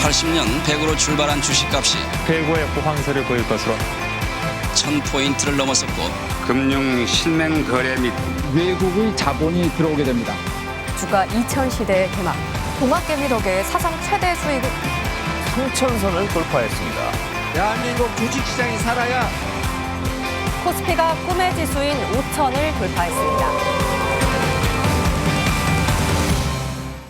1980년 100으로 출발한 주식값이 최고의 호황세를 보일 것으로 1000포인트를 넘어섰고 금융 실명 거래 및 외국의 자본이 들어오게 됩니다. 주가 2000시대의 개막. 동학개미 덕에 사상 최대 수익을 3000선을 돌파했습니다. 대한민국 주식시장이 살아야 코스피가 꿈의 지수인 5000을 돌파했습니다.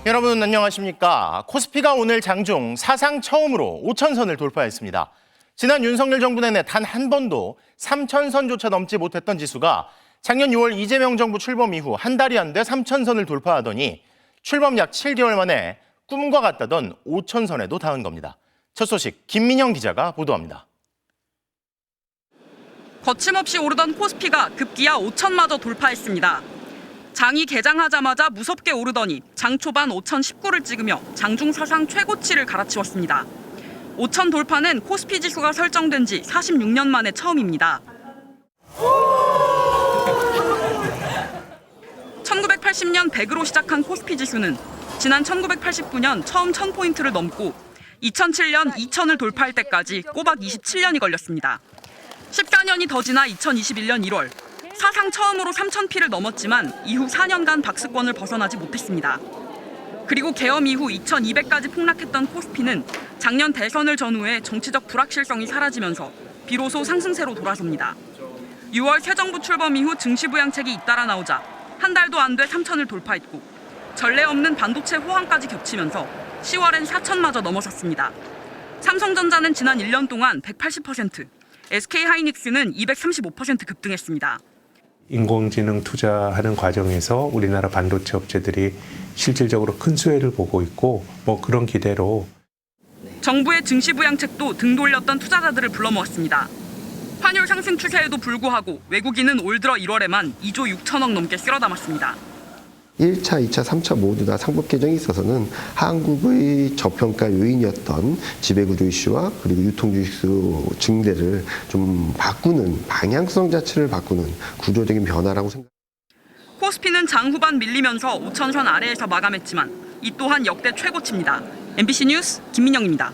여러분 안녕하십니까. 코스피가 오늘 장중 사상 처음으로 5000선을 돌파했습니다. 지난 윤석열 정부 내내 단 한 번도 3000선조차 넘지 못했던 지수가 작년 6월 이재명 정부 출범 이후 한 달이 안 돼 3000선을 돌파하더니 출범 약 7개월 만에 꿈과 같다던 5000선에도 닿은 겁니다. 첫 소식 김민영 기자가 보도합니다. 거침없이 오르던 코스피가 급기야 5000마저 돌파했습니다. 장이 개장하자마자 무섭게 오르더니 장 초반 5019를 찍으며 장중 사상 최고치를 갈아치웠습니다. 5000 돌파는 코스피 지수가 설정된 지 46년 만에 처음입니다. 1980년 100으로 시작한 코스피 지수는 지난 1989년 처음 1000포인트를 넘고 2007년 2000을 돌파할 때까지 꼬박 27년이 걸렸습니다. 14년이 더 지나 2021년 1월 사상 처음으로 3000P를 넘었지만 이후 4년간 박스권을 벗어나지 못했습니다. 그리고 개엄 이후 2200까지 폭락했던 코스피는 작년 대선을 전후해 정치적 불확실성이 사라지면서 비로소 상승세로 돌아섭니다. 6월 새 정부 출범 이후 증시 부양책이 잇따라 나오자 한 달도 안 돼 3000을 돌파했고 전례 없는 반도체 호황까지 겹치면서 10월엔 4000마저 넘어섰습니다. 삼성전자는 지난 1년 동안 180%, SK하이닉스는 235% 급등했습니다. 인공지능 투자하는 과정에서 우리나라 반도체 업체들이 실질적으로 큰 수혜를 보고 있고 그런 기대로 정부의 증시 부양책도 등 돌렸던 투자자들을 불러 모았습니다. 환율 상승 추세에도 불구하고 외국인은 올 들어 1월에만 2조 6천억 넘게 쓸어 담았습니다. 1차, 2차, 3차 모두 다 상법 개정에 있어서는 한국의 저평가 요인이었던 지배구조 이슈와 그리고 유통주식수 증대를 좀 바꾸는 방향성 자체를 바꾸는 구조적인 변화라고 생각합니다. 코스피는 장 후반 밀리면서 5000선 아래에서 마감했지만 이 또한 역대 최고치입니다. MBC 뉴스 김민영입니다.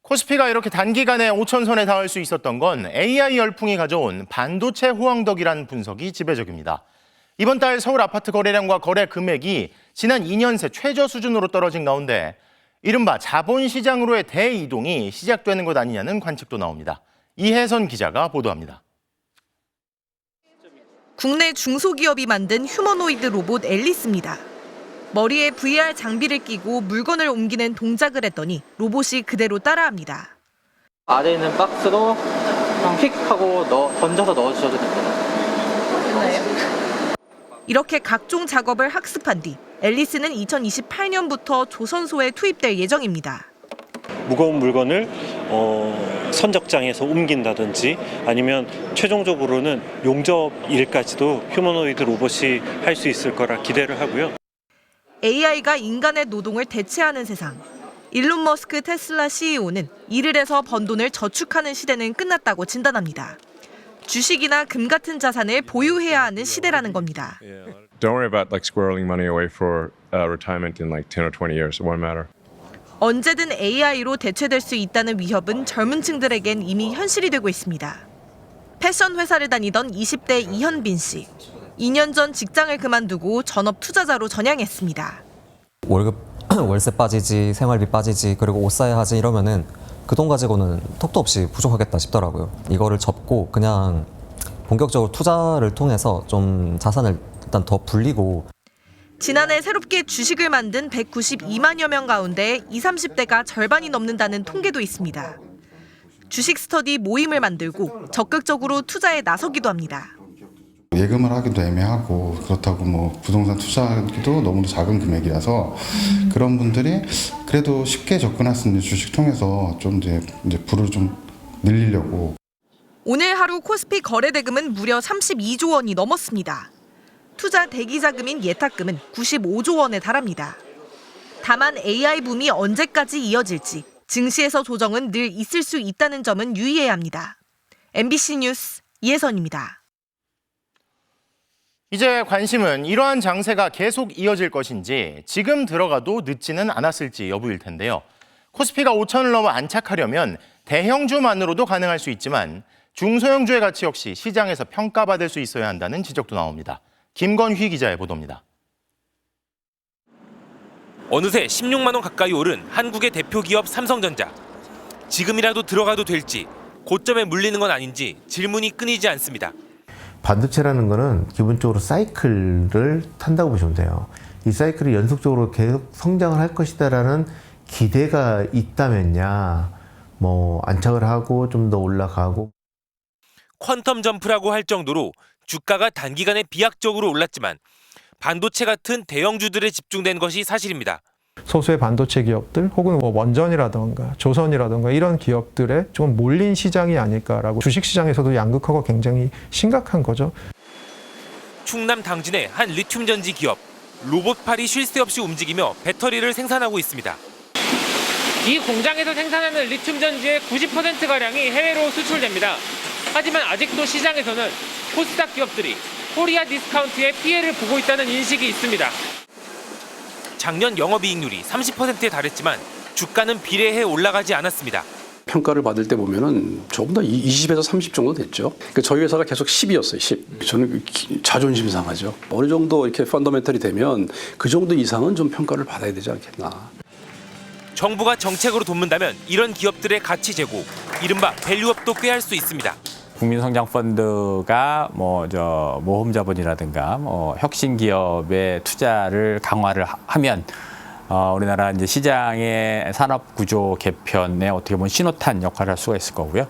코스피가 이렇게 단기간에 5000선에 닿을 수 있었던 건 AI 열풍이 가져온 반도체 호황덕이라는 분석이 지배적입니다. 이번 달 서울 아파트 거래량과 거래 금액이 지난 2년 새 최저 수준으로 떨어진 가운데 이른바 자본시장으로의 대이동이 시작되는 것 아니냐는 관측도 나옵니다. 이혜선 기자가 보도합니다. 국내 중소기업이 만든 휴머노이드 로봇 앨리스입니다. 머리에 VR 장비를 끼고 물건을 옮기는 동작을 했더니 로봇이 그대로 따라합니다. 안에 있는 박스로 그냥 휙 하고 던져서 넣어주셔도 됩니다. 이렇게 각종 작업을 학습한 뒤 앨리스는 2028년부터 조선소에 투입될 예정입니다. 무거운 물건을 선적장에서 옮긴다든지 아니면 최종적으로는 용접 일까지도 휴머노이드 로봇이 할 수 있을 거라 기대를 하고요. AI가 인간의 노동을 대체하는 세상. 일론 머스크 테슬라 CEO는 일을 해서 번 돈을 저축하는 시대는 끝났다고 진단합니다. 주식이나 금 같은 자산을 보유해야 하는 시대라는 겁니다. Don't worry about squirreling money away for retirement in 10 or 20 years. It won't matter. 언제든 AI로 대체될 수 있다는 위협은 젊은 층들에겐 이미 현실이 되고 있습니다. 패션 회사를 다니던 20대 이현빈 씨. 2년 전 직장을 그만두고 전업 투자자로 전향했습니다. 월세 빠지지, 생활비 빠지지, 그리고 옷 사야 하지 이러면은 그 돈 가지고는 턱도 없이 부족하겠다 싶더라고요. 이거를 접고 그냥 본격적으로 투자를 통해서 좀 자산을 일단 더 불리고. 지난해 새롭게 주식을 만든 192만여 명 가운데 20, 30대가 절반이 넘는다는 통계도 있습니다. 주식 스터디 모임을 만들고 적극적으로 투자에 나서기도 합니다. 예금을 하기도 애매하고 그렇다고 부동산 투자하기도 너무 작은 금액이라서 그런 분들이 그래도 쉽게 접근할 수 있는 주식 통해서 좀 이제 부를 좀 늘리려고. 오늘 하루 코스피 거래 대금은 무려 32조 원이 넘었습니다. 투자 대기 자금인 예탁금은 95조 원에 달합니다. 다만 AI 붐이 언제까지 이어질지 증시에서 조정은 늘 있을 수 있다는 점은 유의해야 합니다. MBC 뉴스 이혜선입니다. 이제 관심은 이러한 장세가 계속 이어질 것인지 지금 들어가도 늦지는 않았을지 여부일 텐데요. 코스피가 5천을 넘어 안착하려면 대형주만으로도 가능할 수 있지만 중소형주의 가치 역시 시장에서 평가받을 수 있어야 한다는 지적도 나옵니다. 김건휘 기자의 보도입니다. 어느새 16만 원 가까이 오른 한국의 대표 기업 삼성전자. 지금이라도 들어가도 될지, 고점에 물리는 건 아닌지 질문이 끊이지 않습니다. 반도체라는 거는 기본적으로 사이클을 탄다고 보시면 돼요. 이 사이클이 연속적으로 계속 성장을 할 것이다라는 기대가 있다면야 안착을 하고 좀 더 올라가고. 퀀텀 점프라고 할 정도로 주가가 단기간에 비약적으로 올랐지만 반도체 같은 대형주들에 집중된 것이 사실입니다. 소수의 반도체 기업들 혹은 원전이라든가 조선이라든가 이런 기업들에 좀 몰린 시장이 아닐까라고 주식시장에서도 양극화가 굉장히 심각한 거죠. 충남 당진의 한 리튬 전지 기업. 로봇팔이 쉴 새 없이 움직이며 배터리를 생산하고 있습니다. 이 공장에서 생산하는 리튬 전지의 90%가량이 해외로 수출됩니다. 하지만 아직도 시장에서는 코스닥 기업들이 코리아 디스카운트의 피해를 보고 있다는 인식이 있습니다. 작년 영업이익률이 30%에 달했지만 주가는 비례해 올라가지 않았습니다. 평가를 받을 때 보면은 조금 더 20에서 30 정도 됐죠. 그러니까 저희 회사가 계속 10이었어요. 10. 저는 자존심 상하죠. 어느 정도 이렇게 펀더멘털이 되면 그 정도 이상은 좀 평가를 받아야 되지 않겠나. 정부가 정책으로 돕는다면 이런 기업들의 가치 제고, 이른바 밸류업도 꾀할 수 있습니다. 국민성장펀드가 모험자본이라든가 혁신 기업의 투자를 강화를 하면 우리나라 이제 시장의 산업 구조 개편에 어떻게 보면 신호탄 역할을 할 수가 있을 거고요.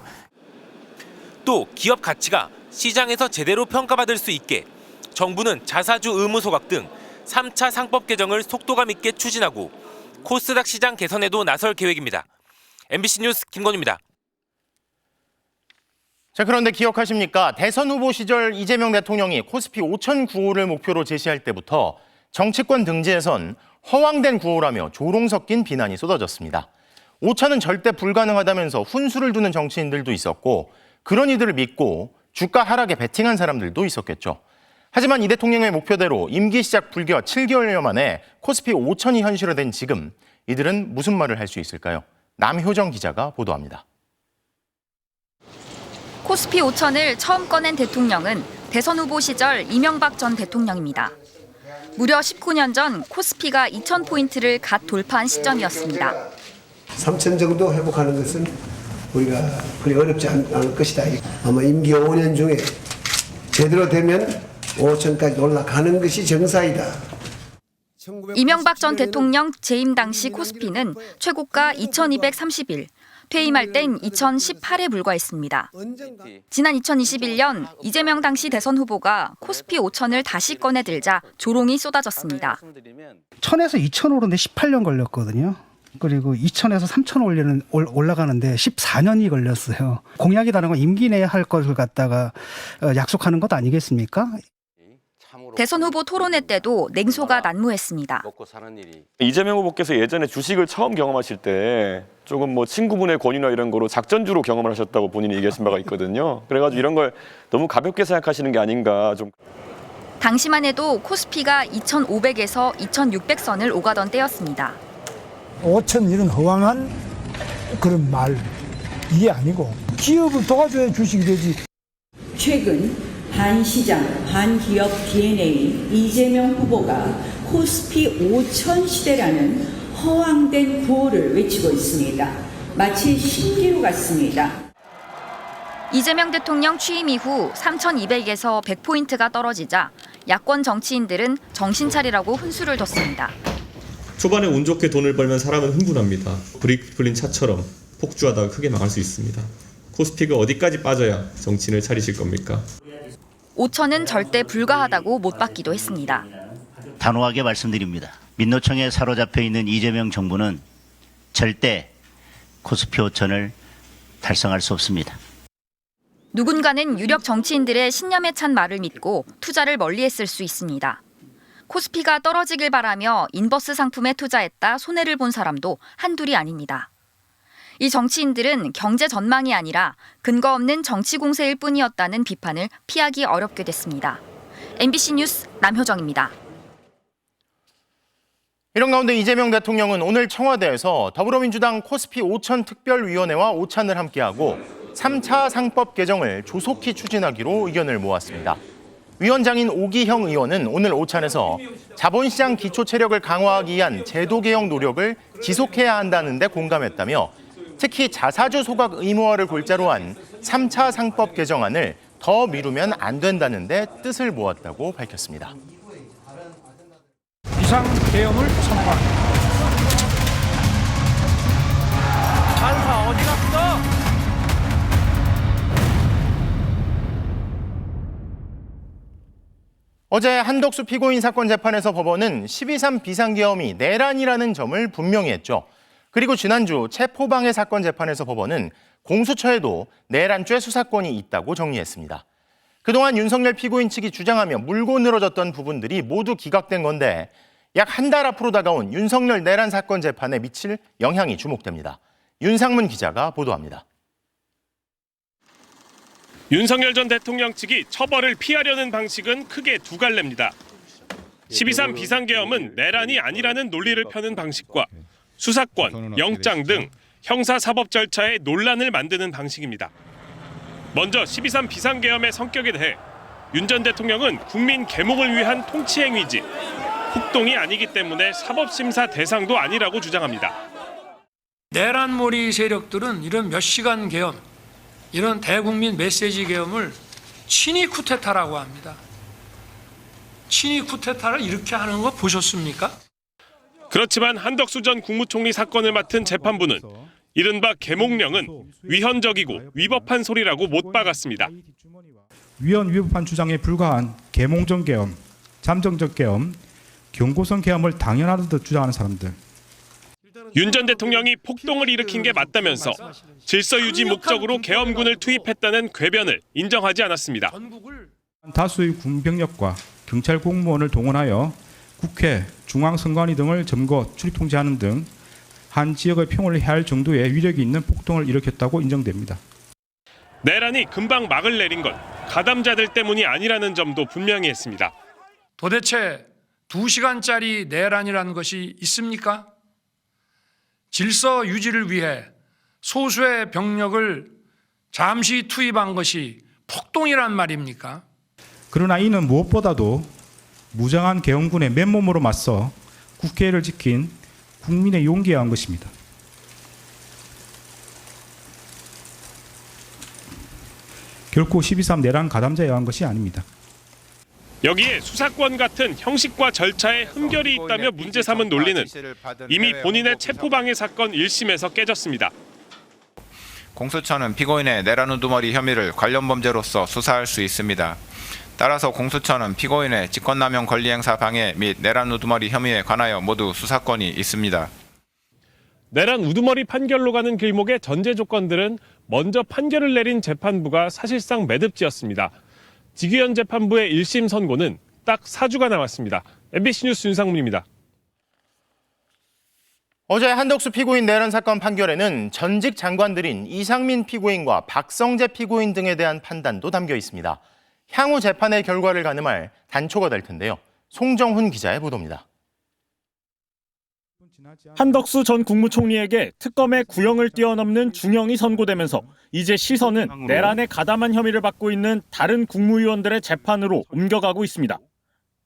또 기업 가치가 시장에서 제대로 평가받을 수 있게 정부는 자사주 의무 소각 등 3차 상법 개정을 속도감 있게 추진하고 코스닥 시장 개선에도 나설 계획입니다. MBC 뉴스 김건우입니다. 자, 그런데 기억하십니까? 대선 후보 시절 이재명 대통령이 코스피 5천 구호를 목표로 제시할 때부터 정치권 등지에선 허황된 구호라며 조롱 섞인 비난이 쏟아졌습니다. 5천은 절대 불가능하다면서 훈수를 두는 정치인들도 있었고 그런 이들을 믿고 주가 하락에 베팅한 사람들도 있었겠죠. 하지만 이 대통령의 목표대로 임기 시작 불과 7개월여 만에 코스피 5천이 현실화된 지금 이들은 무슨 말을 할 수 있을까요? 남효정 기자가 보도합니다. 코스피 5천을 처음 꺼낸 대통령은 대선 후보 시절 이명박 전 대통령입니다. 무려 19년 전 코스피가 2,000포인트를 갓 돌파한 시점이었습니다. 3천 정도 회복하는 것은 우리가 그리 어렵지 않을 것이다. 아마 임기 5년 중에 제대로 되면 5천까지 올라가는 것이 정사이다. 이명박 전 대통령 재임 당시 코스피는 최고가 2,231, 퇴임할 땐 2018에 불과했습니다. 지난 2021년 이재명 당시 대선 후보가 코스피 5천을 다시 꺼내들자 조롱이 쏟아졌습니다. 1000에서 2000 오르는데 18년 걸렸거든요. 그리고 2000에서 3000 올라가는데 14년이 걸렸어요. 공약이라는 건 임기 내에 할 것을 갖다가 약속하는 것 아니겠습니까? 대선 후보 토론회 때도 냉소가 난무했습니다. 이재명 후보께서 예전에 주식을 처음 경험하실 때 조금 친구분의 권유나 이런 거로 작전주로 경험을 하셨다고 본인이 얘기하신 바가 있거든요. 그래가지고 이런 걸 너무 가볍게 생각하시는 게 아닌가 좀. 당시만 해도 코스피가 2,500에서 2,600선을 오가던 때였습니다. 5천 이런 허황한 그런 말 이게 아니고 기업을 도와줘야 주식이 되지. 최근 반시장, 반기업 DNA 이재명 후보가 코스피 5천 시대라는 허황된 구호를 외치고 있습니다. 마치 신기루 같습니다. 이재명 대통령 취임 이후 3,200에서 100포인트가 떨어지자 야권 정치인들은 정신 차리라고 훈수를 뒀습니다. 초반에 운 좋게 돈을 벌면 사람은 흥분합니다. 브레이크 풀린 차처럼 폭주하다가 크게 망할 수 있습니다. 코스피가 어디까지 빠져야 정신을 차리실 겁니까? 5천은 절대 불가하다고 못 받기도 했습니다. 단호하게 말씀드립니다. 민노총에 사로잡혀 있는 이재명 정부는 절대 코스피 5천을 달성할 수 없습니다. 누군가는 유력 정치인들의 신념에 찬 말을 믿고 투자를 멀리했을 수 있습니다. 코스피가 떨어지길 바라며 인버스 상품에 투자했다 손해를 본 사람도 한둘이 아닙니다. 이 정치인들은 경제 전망이 아니라 근거 없는 정치 공세일 뿐이었다는 비판을 피하기 어렵게 됐습니다. MBC 뉴스 남효정입니다. 이런 가운데 이재명 대통령은 오늘 청와대에서 더불어민주당 코스피 5천 특별위원회와 오찬을 함께하고 3차 상법 개정을 조속히 추진하기로 의견을 모았습니다. 위원장인 오기형 의원은 오늘 오찬에서 자본시장 기초체력을 강화하기 위한 제도 개혁 노력을 지속해야 한다는 데 공감했다며 특히 자사주 소각 의무화를 골자로 한 3차 상법 개정안을 더 미루면 안 된다는 데 뜻을 모았다고 밝혔습니다. 이상 계엄을 선포합니다. 판사 어디 갔어? 어제 한덕수 피고인 사건 재판에서 법원은 12.3 비상계엄이 내란이라는 점을 분명히 했죠. 그리고 지난주 체포방해 사건 재판에서 법원은 공수처에도 내란죄 수사권이 있다고 정리했습니다. 그동안 윤석열 피고인 측이 주장하며 물고 늘어졌던 부분들이 모두 기각된 건데 약 한 달 앞으로 다가온 윤석열 내란 사건 재판에 미칠 영향이 주목됩니다. 윤상문 기자가 보도합니다. 윤석열 전 대통령 측이 처벌을 피하려는 방식은 크게 두 갈래입니다. 12.3 비상계엄은 내란이 아니라는 논리를 펴는 방식과 수사권, 영장 등 형사사법 절차에 논란을 만드는 방식입니다. 먼저 12.3 비상계엄의 성격에 대해 윤 전 대통령은 국민 계몽을 위한 통치행위지 폭동이 아니기 때문에 사법심사 대상도 아니라고 주장합니다. 내란몰이 세력들은 이런 몇 시간 계엄, 이런 대국민 메시지 계엄을 친위 쿠데타라고 합니다. 친위 쿠데타를 이렇게 하는 거 보셨습니까? 그렇지만 한덕수 전 국무총리 사건을 맡은 재판부는 이른바 계몽령은 위헌적이고 위법한 소리라고 못 박았습니다. 위헌 위법한 주장에 불과한 계몽적 계엄, 잠정적 계엄, 경고성 계엄을 당연하듯 주장하는 사람들. 윤 전 대통령이 폭동을 일으킨 게 맞다면서 질서 유지 목적으로 계엄군을 투입했다는 궤변을 인정하지 않았습니다. 다수의 군병력과 경찰 공무원을 동원하여 국회, 중앙선관위 등을 점거, 출입 통제하는 등 한 지역의 평화를 해할 정도의 위력이 있는 폭동을 일으켰다고 인정됩니다. 내란이 금방 막을 내린 건 가담자들 때문이 아니라는 점도 분명히 했습니다. 도대체 2시간짜리 내란이라는 것이 있습니까? 질서 유지를 위해 소수의 병력을 잠시 투입한 것이 폭동이란 말입니까? 그러나 이는 무엇보다도 무장한 계엄군의 맨몸으로 맞서 국회를 지킨 국민의 용기에 의한 것입니다. 결코 12.3 내란 가담자에 의한 것이 아닙니다. 여기에 수사권 같은 형식과 절차에 흠결이 있다며 문제 삼은 논리는 이미 본인의 체포방해 사건 1심에서 깨졌습니다. 공수처는 피고인의 내란 우두머리 혐의를 관련 범죄로서 수사할 수 있습니다. 따라서 공수처는 피고인의 직권남용 권리행사 방해 및 내란 우두머리 혐의에 관하여 모두 수사권이 있습니다. 내란 우두머리 판결로 가는 길목의 전제 조건들은 먼저 판결을 내린 재판부가 사실상 매듭지었습니다. 지규현 재판부의 1심 선고는 딱 4주가 남았습니다. MBC 뉴스 윤상문입니다. 어제 한덕수 피고인 내란 사건 판결에는 전직 장관들인 이상민 피고인과 박성재 피고인 등에 대한 판단도 담겨 있습니다. 향후 재판의 결과를 가늠할 단초가 될 텐데요. 송정훈 기자의 보도입니다. 한덕수 전 국무총리에게 특검의 구형을 뛰어넘는 중형이 선고되면서 이제 시선은 내란에 가담한 혐의를 받고 있는 다른 국무위원들의 재판으로 옮겨가고 있습니다.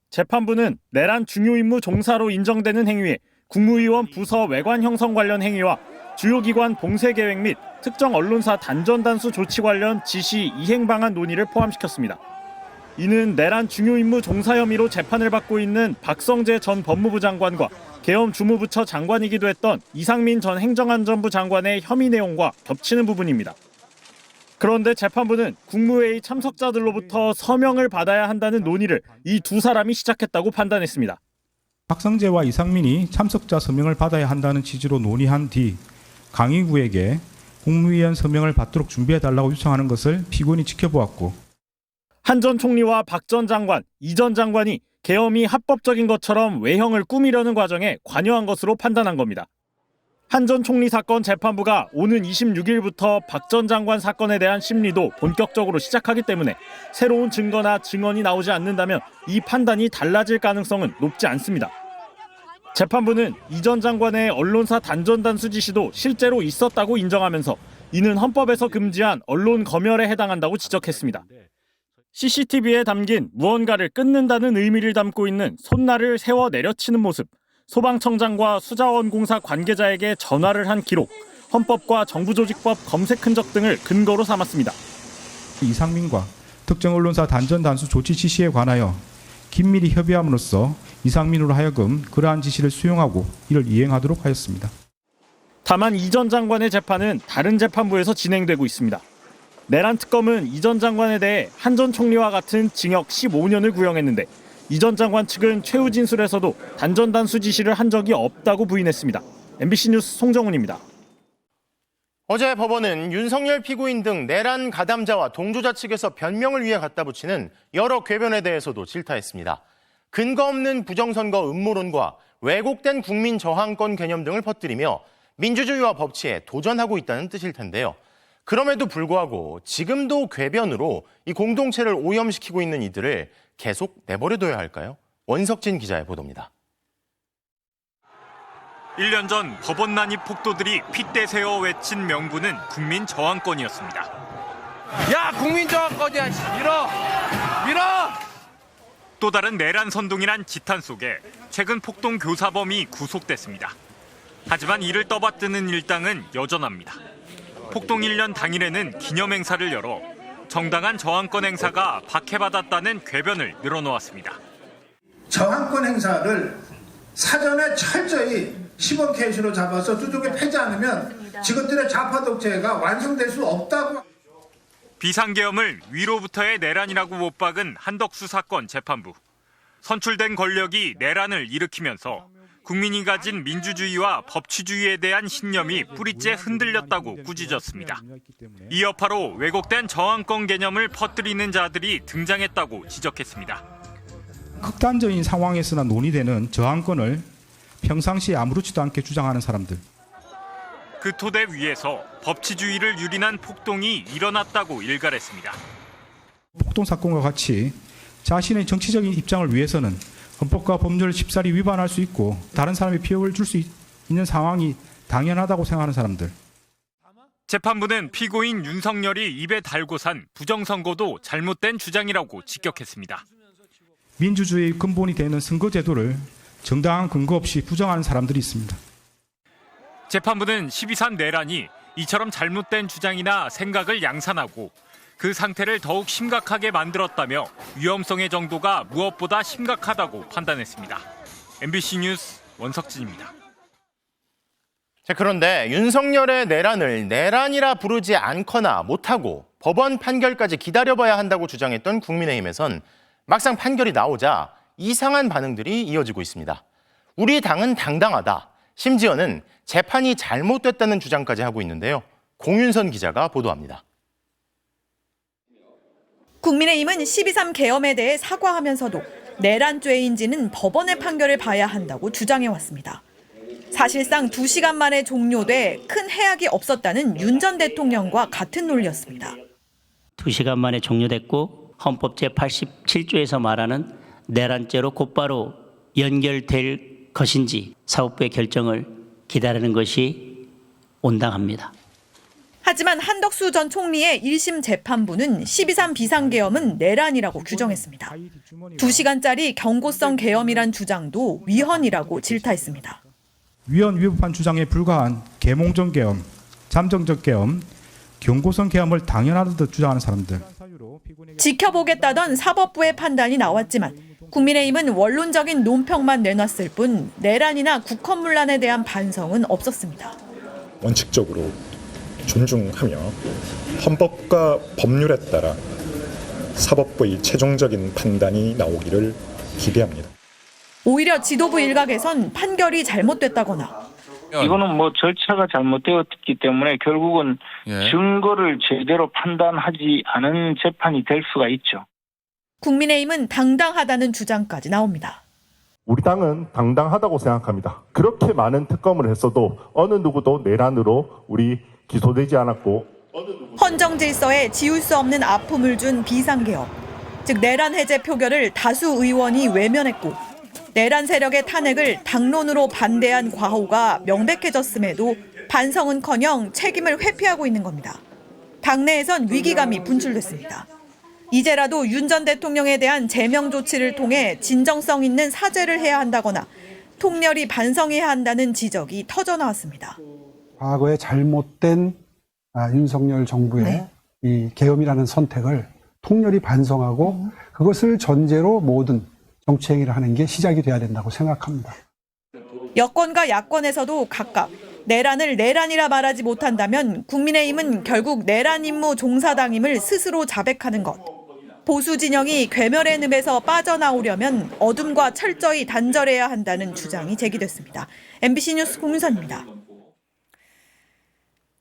재판부는 내란 중요 임무 종사로 인정되는 행위에 국무위원 부서 외관 형성 관련 행위와 주요 기관 봉쇄 계획 및 특정 언론사 단전 단수 조치 관련 지시 이행 방안 논의를 포함시켰습니다. 이는 내란 중요 임무 종사 혐의로 재판을 받고 있는 박성재 전 법무부 장관과 계엄 주무부처 장관이기도 했던 이상민 전 행정안전부 장관의 혐의 내용과 겹치는 부분입니다. 그런데 재판부는 국무회의 참석자들로부터 서명을 받아야 한다는 논의를 이 두 사람이 시작했다고 판단했습니다. 박성재와 이상민이 참석자 서명을 받아야 한다는 취지로 논의한 뒤 강의구에게 국무위원 서명을 받도록 준비해달라고 요청하는 것을 피고인이 지켜보았고, 한 전 총리와 박 전 장관, 이 전 장관이 계엄이 합법적인 것처럼 외형을 꾸미려는 과정에 관여한 것으로 판단한 겁니다. 한 전 총리 사건 재판부가 오는 26일부터 박 전 장관 사건에 대한 심리도 본격적으로 시작하기 때문에 새로운 증거나 증언이 나오지 않는다면 이 판단이 달라질 가능성은 높지 않습니다. 재판부는 이 전 장관의 언론사 단전 단수 지시도 실제로 있었다고 인정하면서 이는 헌법에서 금지한 언론 검열에 해당한다고 지적했습니다. CCTV에 담긴 무언가를 끊는다는 의미를 담고 있는 손날을 세워 내려치는 모습, 소방청장과 수자원공사 관계자에게 전화를 한 기록, 헌법과 정부조직법 검색 흔적 등을 근거로 삼았습니다. 이상민과 특정 언론사 단전 단수 조치 지시에 관하여 긴밀히 협의함으로써 이상민으로 하여금 그러한 지시를 수용하고 이를 이행하도록 하였습니다. 다만 이 전 장관의 재판은 다른 재판부에서 진행되고 있습니다. 내란 특검은 이 전 장관에 대해 한 전 총리와 같은 징역 15년을 구형했는데 이 전 장관 측은 최후 진술에서도 단전 단수 지시를 한 적이 없다고 부인했습니다. MBC 뉴스 송정훈입니다. 어제 법원은 윤석열 피고인 등 내란 가담자와 동조자 측에서 변명을 위해 갖다 붙이는 여러 궤변에 대해서도 질타했습니다. 근거 없는 부정선거 음모론과 왜곡된 국민 저항권 개념 등을 퍼뜨리며 민주주의와 법치에 도전하고 있다는 뜻일 텐데요. 그럼에도 불구하고 지금도 궤변으로 이 공동체를 오염시키고 있는 이들을 계속 내버려둬야 할까요? 원석진 기자의 보도입니다. 1년 전 법원 난입 폭도들이 핏대 세워 외친 명분은 국민 저항권이었습니다. 야, 국민 저항권이야. 밀어! 또 다른 내란 선동이란 지탄 속에 최근 폭동 교사범이 구속됐습니다. 하지만 이를 떠받드는 일당은 여전합니다. 폭동 1년 당일에는 기념행사를 열어 정당한 저항권 행사가 박해받았다는 궤변을 늘어놓았습니다. 저항권 행사를 사전에 철저히 시범 케이스로 잡아서 두둑이 패지 않으면 지것들의 좌파 독재가 완성될 수 없다고. 비상계엄을 위로부터의 내란이라고 못 박은 한덕수 사건 재판부. 선출된 권력이 내란을 일으키면서 국민이 가진 민주주의와 법치주의에 대한 신념이 뿌리째 흔들렸다고 꾸짖었습니다. 이 여파로 왜곡된 저항권 개념을 퍼뜨리는 자들이 등장했다고 지적했습니다. 극단적인 상황에서나 논의되는 저항권을 평상시에 아무렇지도 않게 주장하는 사람들. 그 토대 위에서 법치주의를 유린한 폭동이 일어났다고 일갈했습니다. 폭동 사건과 같이 자신의 정치적인 입장을 위해서는 헌법과 법률을 쉽사리 위반할 수 있고 다른 사람에 피해를 줄 수 있는 상황이 당연하다고 생각하는 사람들. 재판부는 피고인 윤석열이 입에 달고 산 부정선거도 잘못된 주장이라고 직격했습니다. 민주주의의 근본이 되는 선거제도를 정당한 근거 없이 부정하는 사람들이 있습니다. 재판부는 12.3 내란이 이처럼 잘못된 주장이나 생각을 양산하고 그 상태를 더욱 심각하게 만들었다며 위험성의 정도가 무엇보다 심각하다고 판단했습니다. MBC 뉴스 원석진입니다. 자, 그런데 윤석열의 내란을 내란이라 부르지 않거나 못하고 법원 판결까지 기다려봐야 한다고 주장했던 국민의힘에선 막상 판결이 나오자 이상한 반응들이 이어지고 있습니다. 우리 당은 당당하다. 심지어는 재판이 잘못됐다는 주장까지 하고 있는데요. 공윤선 기자가 보도합니다. 국민의힘은 12.3 계엄에 대해 사과하면서도 내란죄인지는 법원의 판결을 봐야 한다고 주장해왔습니다. 사실상 2시간 만에 종료돼 큰 해악이 없었다는 윤 전 대통령과 같은 논리였습니다. 2시간 만에 종료됐고 헌법 제87조에서 말하는 내란죄로 곧바로 연결될 것인지 사법부의 결정을 기다리는 것이 온당합니다. 하지만 한덕수 전 총리의 1심 재판부는 12.3 비상계엄은 내란이라고 규정했습니다. 2시간짜리 경고성 계엄이란 주장도 위헌이라고 질타했습니다. 위헌 위법한 주장에 불과한 계몽적 계엄, 잠정적 계엄, 경고성 계엄을 당연하듯 주장하는 사람들. 지켜보겠다던 사법부의 판단이 나왔지만 국민의힘은 원론적인 논평만 내놨을 뿐 내란이나 국헌문란에 대한 반성은 없었습니다. 원칙적으로 존중하며 헌법과 법률에 따라 사법부의 최종적인 판단이 나오기를 기대합니다. 오히려 지도부 일각에선 판결이 잘못됐다거나 이거는 뭐 절차가 잘못되었기 때문에 결국은 증거를 제대로 판단하지 않은 재판이 될 수가 있죠. 국민의힘은 당당하다는 주장까지 나옵니다. 우리 당은 당당하다고 생각합니다. 그렇게 많은 특검을 했어도 어느 누구도 내란으로 우리 기소되지 않았고 헌정 질서에 지울 수 없는 아픔을 준 비상개혁, 즉 내란 해제 표결을 다수 의원이 외면했고 내란 세력의 탄핵을 당론으로 반대한 과오가 명백해졌음에도 반성은커녕 책임을 회피하고 있는 겁니다. 당내에선 위기감이 분출됐습니다. 이제라도 윤 전 대통령에 대한 제명 조치를 통해 진정성 있는 사죄를 해야 한다거나 통렬히 반성해야 한다는 지적이 터져나왔습니다. 과거에 잘못된 윤석열 정부의 이 계엄이라는 선택을 통렬히 반성하고 그것을 전제로 모든 정치행위를 하는 게 시작이 돼야 된다고 생각합니다. 여권과 야권에서도 각각 내란을 내란이라 말하지 못한다면 국민의힘은 결국 내란 임무 종사당임을 스스로 자백하는 것. 보수 진영이 괴멸의 늪에서 빠져나오려면 어둠과 철저히 단절해야 한다는 주장이 제기됐습니다. MBC 뉴스 공윤선입니다.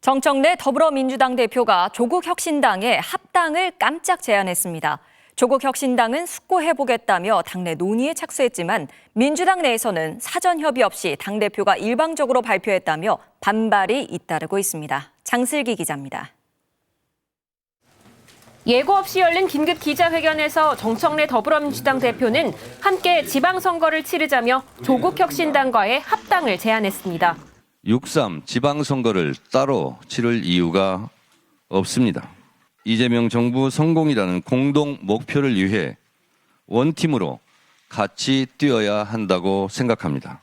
정청래 더불어민주당 대표가 조국혁신당에 합당을 깜짝 제안했습니다. 조국혁신당은 숙고해보겠다며 당내 논의에 착수했지만 민주당 내에서는 사전 협의 없이 당대표가 일방적으로 발표했다며 반발이 잇따르고 있습니다. 장슬기 기자입니다. 예고 없이 열린 긴급 기자회견에서 정청래 더불어민주당 대표는 함께 지방선거를 치르자며 조국혁신당과의 합당을 제안했습니다. 6.3 지방선거를 따로 치를 이유가 없습니다. 이재명 정부 성공이라는 공동 목표를 위해 원팀으로 같이 뛰어야 한다고 생각합니다.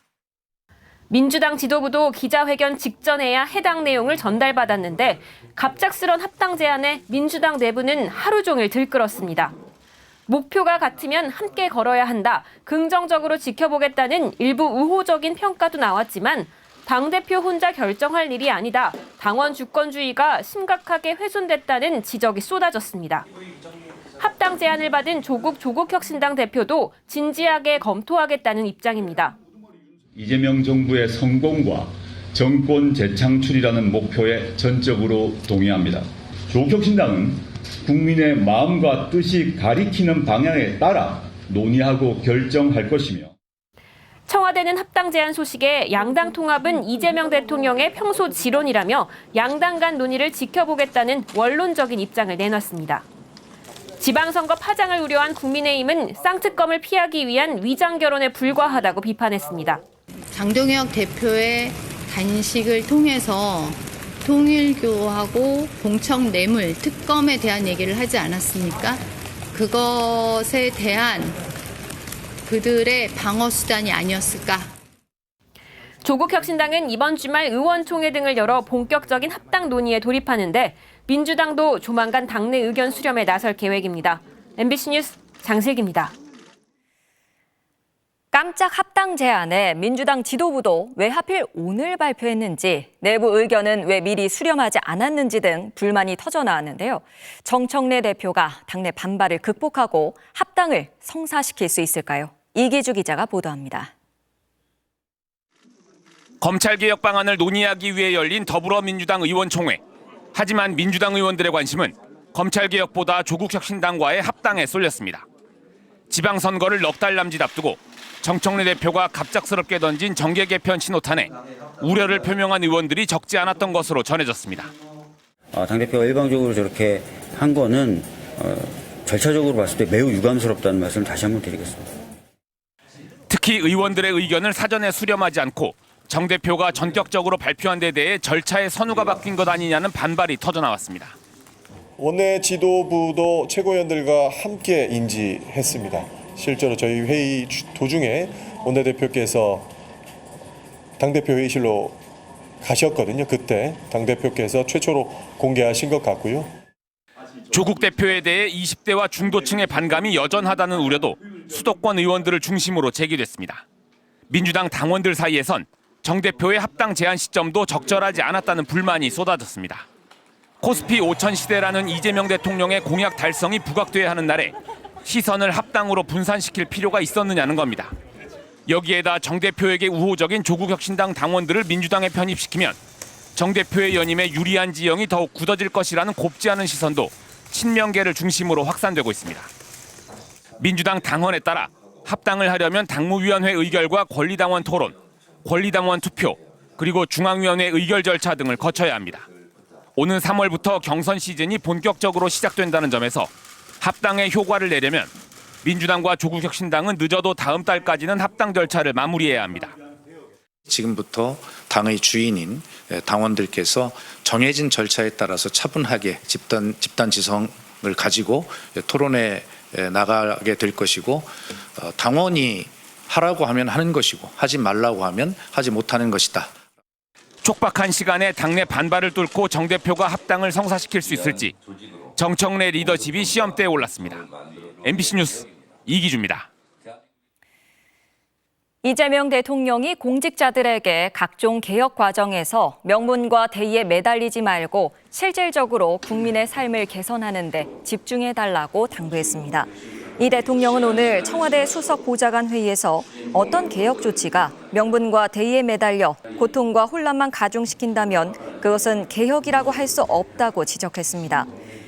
민주당 지도부도 기자회견 직전에야 해당 내용을 전달받았는데 갑작스런 합당 제안에 민주당 내부는 하루 종일 들끓었습니다. 목표가 같으면 함께 걸어야 한다, 긍정적으로 지켜보겠다는 일부 우호적인 평가도 나왔지만 당대표 혼자 결정할 일이 아니다, 당원 주권주의가 심각하게 훼손됐다는 지적이 쏟아졌습니다. 합당 제안을 받은 조국혁신당 대표도 진지하게 검토하겠다는 입장입니다. 이재명 정부의 성공과 정권 재창출이라는 목표에 전적으로 동의합니다. 조국혁신당은 국민의 마음과 뜻이 가리키는 방향에 따라 논의하고 결정할 것이며 청와대는 합당 제안 소식에 양당 통합은 이재명 대통령의 평소 지론이라며 양당 간 논의를 지켜보겠다는 원론적인 입장을 내놨습니다. 지방선거 파장을 우려한 국민의힘은 쌍특검을 피하기 위한 위장 결혼에 불과하다고 비판했습니다. 장동혁 대표의 단식을 통해서 통일교하고 공청 뇌물 특검에 대한 얘기를 하지 않았습니까? 그것에 대한 그들의 방어 수단이 아니었을까? 조국혁신당은 이번 주말 의원총회 등을 열어 본격적인 합당 논의에 돌입하는데 민주당도 조만간 당내 의견 수렴에 나설 계획입니다. MBC 뉴스 장슬기입니다. 깜짝 합당 제안에 민주당 지도부도 왜 하필 오늘 발표했는지, 내부 의견은 왜 미리 수렴하지 않았는지 등 불만이 터져나왔는데요. 정청래 대표가 당내 반발을 극복하고 합당을 성사시킬 수 있을까요? 이기주 기자가 보도합니다. 검찰개혁 방안을 논의하기 위해 열린 더불어민주당 의원총회. 하지만 민주당 의원들의 관심은 검찰개혁보다 조국혁신당과의 합당에 쏠렸습니다. 지방선거를 넉 달 남짓 앞두고 정청래 대표가 갑작스럽게 던진 정계 개편 신호탄에 우려를 표명한 의원들이 적지 않았던 것으로 전해졌습니다. 당대표가 일방적으로 저렇게 한 거는 절차적으로 봤을 때 매우 유감스럽다는 말씀을 다시 한번 드리겠습니다. 특히 의원들의 의견을 사전에 수렴하지 않고 정 대표가 전격적으로 발표한 데 대해 절차의 선우가 바뀐 것 아니냐는 반발이 터져나왔습니다. 원내 지도부도 최고위원들과 함께 인지했습니다. 실제로 저희 회의 도중에 원내대표께서 당대표 회의실로 가셨거든요. 그때 당대표께서 최초로 공개하신 것 같고요. 조국 대표에 대해 20대와 중도층의 반감이 여전하다는 우려도 수도권 의원들을 중심으로 제기됐습니다. 민주당 당원들 사이에선 정 대표의 합당 제안 시점도 적절하지 않았다는 불만이 쏟아졌습니다. 코스피 5천 시대라는 이재명 대통령의 공약 달성이 부각돼야 하는 날에 시선을 합당으로 분산시킬 필요가 있었느냐는 겁니다. 여기에다 정 대표에게 우호적인 조국혁신당 당원들을 민주당에 편입시키면 정 대표의 연임에 유리한 지형이 더욱 굳어질 것이라는 곱지 않은 시선도 친명계를 중심으로 확산되고 있습니다. 민주당 당헌에 따라 합당을 하려면 당무위원회 의결과 권리당원 토론, 권리당원 투표, 그리고 중앙위원회 의결 절차 등을 거쳐야 합니다. 오는 3월부터 경선 시즌이 본격적으로 시작된다는 점에서 합당의 효과를 내려면 민주당과 조국혁신당은 늦어도 다음 달까지는 합당 절차를 마무리해야 합니다. 지금부터 당의 주인인 당원들께서 정해진 절차에 따라서 차분하게 집단 지성을 가지고 토론에 나가게 될 것이고, 당원이 하라고 하면 하는 것이고 하지 말라고 하면 하지 못하는 것이다. 촉박한 시간에 당내 반발을 뚫고 정 대표가 합당을 성사시킬 수 있을지 정청래 리더십이 시험대에 올랐습니다. MBC 뉴스 이기주입니다. 이재명 대통령이 공직자들에게 각종 개혁 과정에서 명분과 대의에 매달리지 말고 실질적으로 국민의 삶을 개선하는 데 집중해달라고 당부했습니다. 이 대통령은 오늘 청와대 수석 보좌관 회의에서 어떤 개혁 조치가 명분과 대의에 매달려 고통과 혼란만 가중시킨다면 그것은 개혁이라고 할 수 없다고 지적했습니다.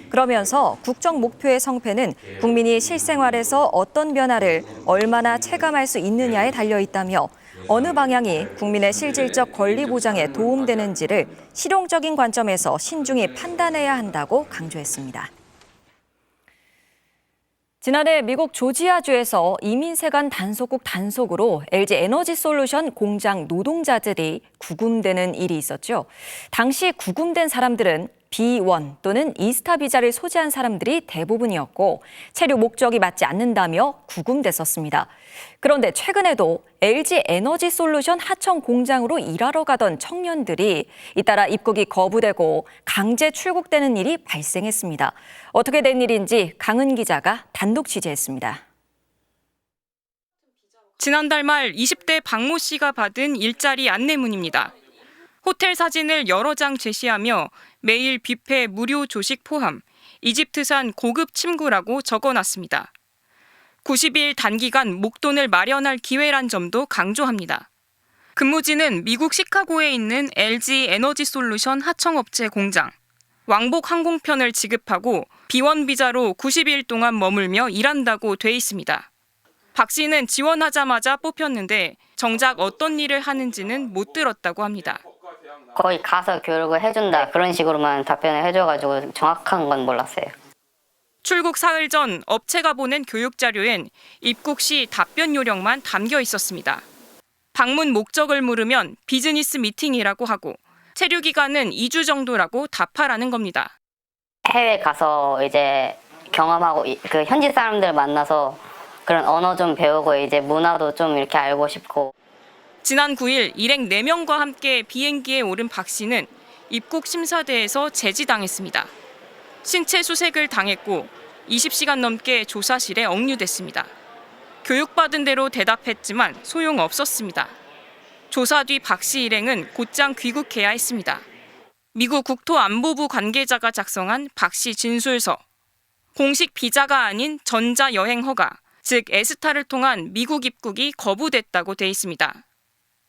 그러면서 국정 목표의 성패는 국민이 실생활에서 어떤 변화를 얼마나 체감할 수 있느냐에 달려 있다며 어느 방향이 국민의 실질적 권리 보장에 도움되는지를 실용적인 관점에서 신중히 판단해야 한다고 강조했습니다. 지난해 미국 조지아주에서 이민세관 단속국 단속으로 LG 에너지솔루션 공장 노동자들이 구금되는 일이 있었죠. 당시 구금된 사람들은 B1 또는 이스타 비자를 소지한 사람들이 대부분이었고 체류 목적이 맞지 않는다며 구금됐었습니다. 그런데 최근에도 LG 에너지솔루션 하청 공장으로 일하러 가던 청년들이 잇따라 입국이 거부되고 강제 출국되는 일이 발생했습니다. 어떻게 된 일인지 강은 기자가 단독 취재했습니다. 지난달 말 20대 박모 씨가 받은 일자리 안내문입니다. 호텔 사진을 여러 장 제시하며 매일 뷔페 무료 조식 포함, 이집트산 고급 침구라고 적어놨습니다. 90일 단기간 목돈을 마련할 기회란 점도 강조합니다. 근무지는 미국 시카고에 있는 LG 에너지솔루션 하청업체 공장. 왕복 항공편을 지급하고 B1 비자로 90일 동안 머물며 일한다고 돼 있습니다. 박 씨는 지원하자마자 뽑혔는데 정작 어떤 일을 하는지는 못 들었다고 합니다. 거의 가서 교육을 해준다 그런 식으로만 답변을 해줘가지고 정확한 건 몰랐어요. 출국 사흘 전 업체가 보낸 교육 자료엔 입국 시 답변 요령만 담겨 있었습니다. 방문 목적을 물으면 비즈니스 미팅이라고 하고 체류 기간은 2주 정도라고 답하라는 겁니다. 해외 가서 이제 경험하고 그 현지 사람들 만나서 그런 언어 좀 배우고 이제 문화도 좀 이렇게 알고 싶고. 지난 9일 일행 4명과 함께 비행기에 오른 박 씨는 입국 심사대에서 제지당했습니다. 신체 수색을 당했고 20시간 넘게 조사실에 억류됐습니다. 교육받은 대로 대답했지만 소용없었습니다. 조사 뒤 박 씨 일행은 곧장 귀국해야 했습니다. 미국 국토안보부 관계자가 작성한 박 씨 진술서. 공식 비자가 아닌 전자여행 허가, 즉 에스타를 통한 미국 입국이 거부됐다고 돼 있습니다.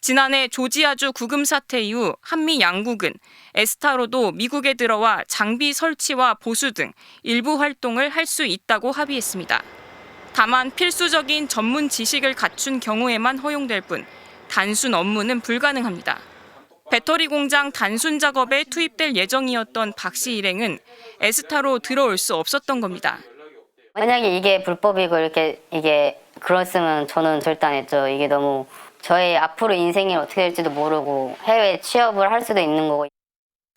지난해 조지아주 구금 사태 이후 한미 양국은 에스타로도 미국에 들어와 장비 설치와 보수 등 일부 활동을 할 수 있다고 합의했습니다. 다만 필수적인 전문 지식을 갖춘 경우에만 허용될 뿐 단순 업무는 불가능합니다. 배터리 공장 단순 작업에 투입될 예정이었던 박 씨 일행은 에스타로 들어올 수 없었던 겁니다. 만약에 이게 불법이고 이게 그랬으면 저는 절대 안 했죠. 이게 너무 저의 앞으로 인생이 어떻게 될지도 모르고 해외 취업을 할 수도 있는 거고.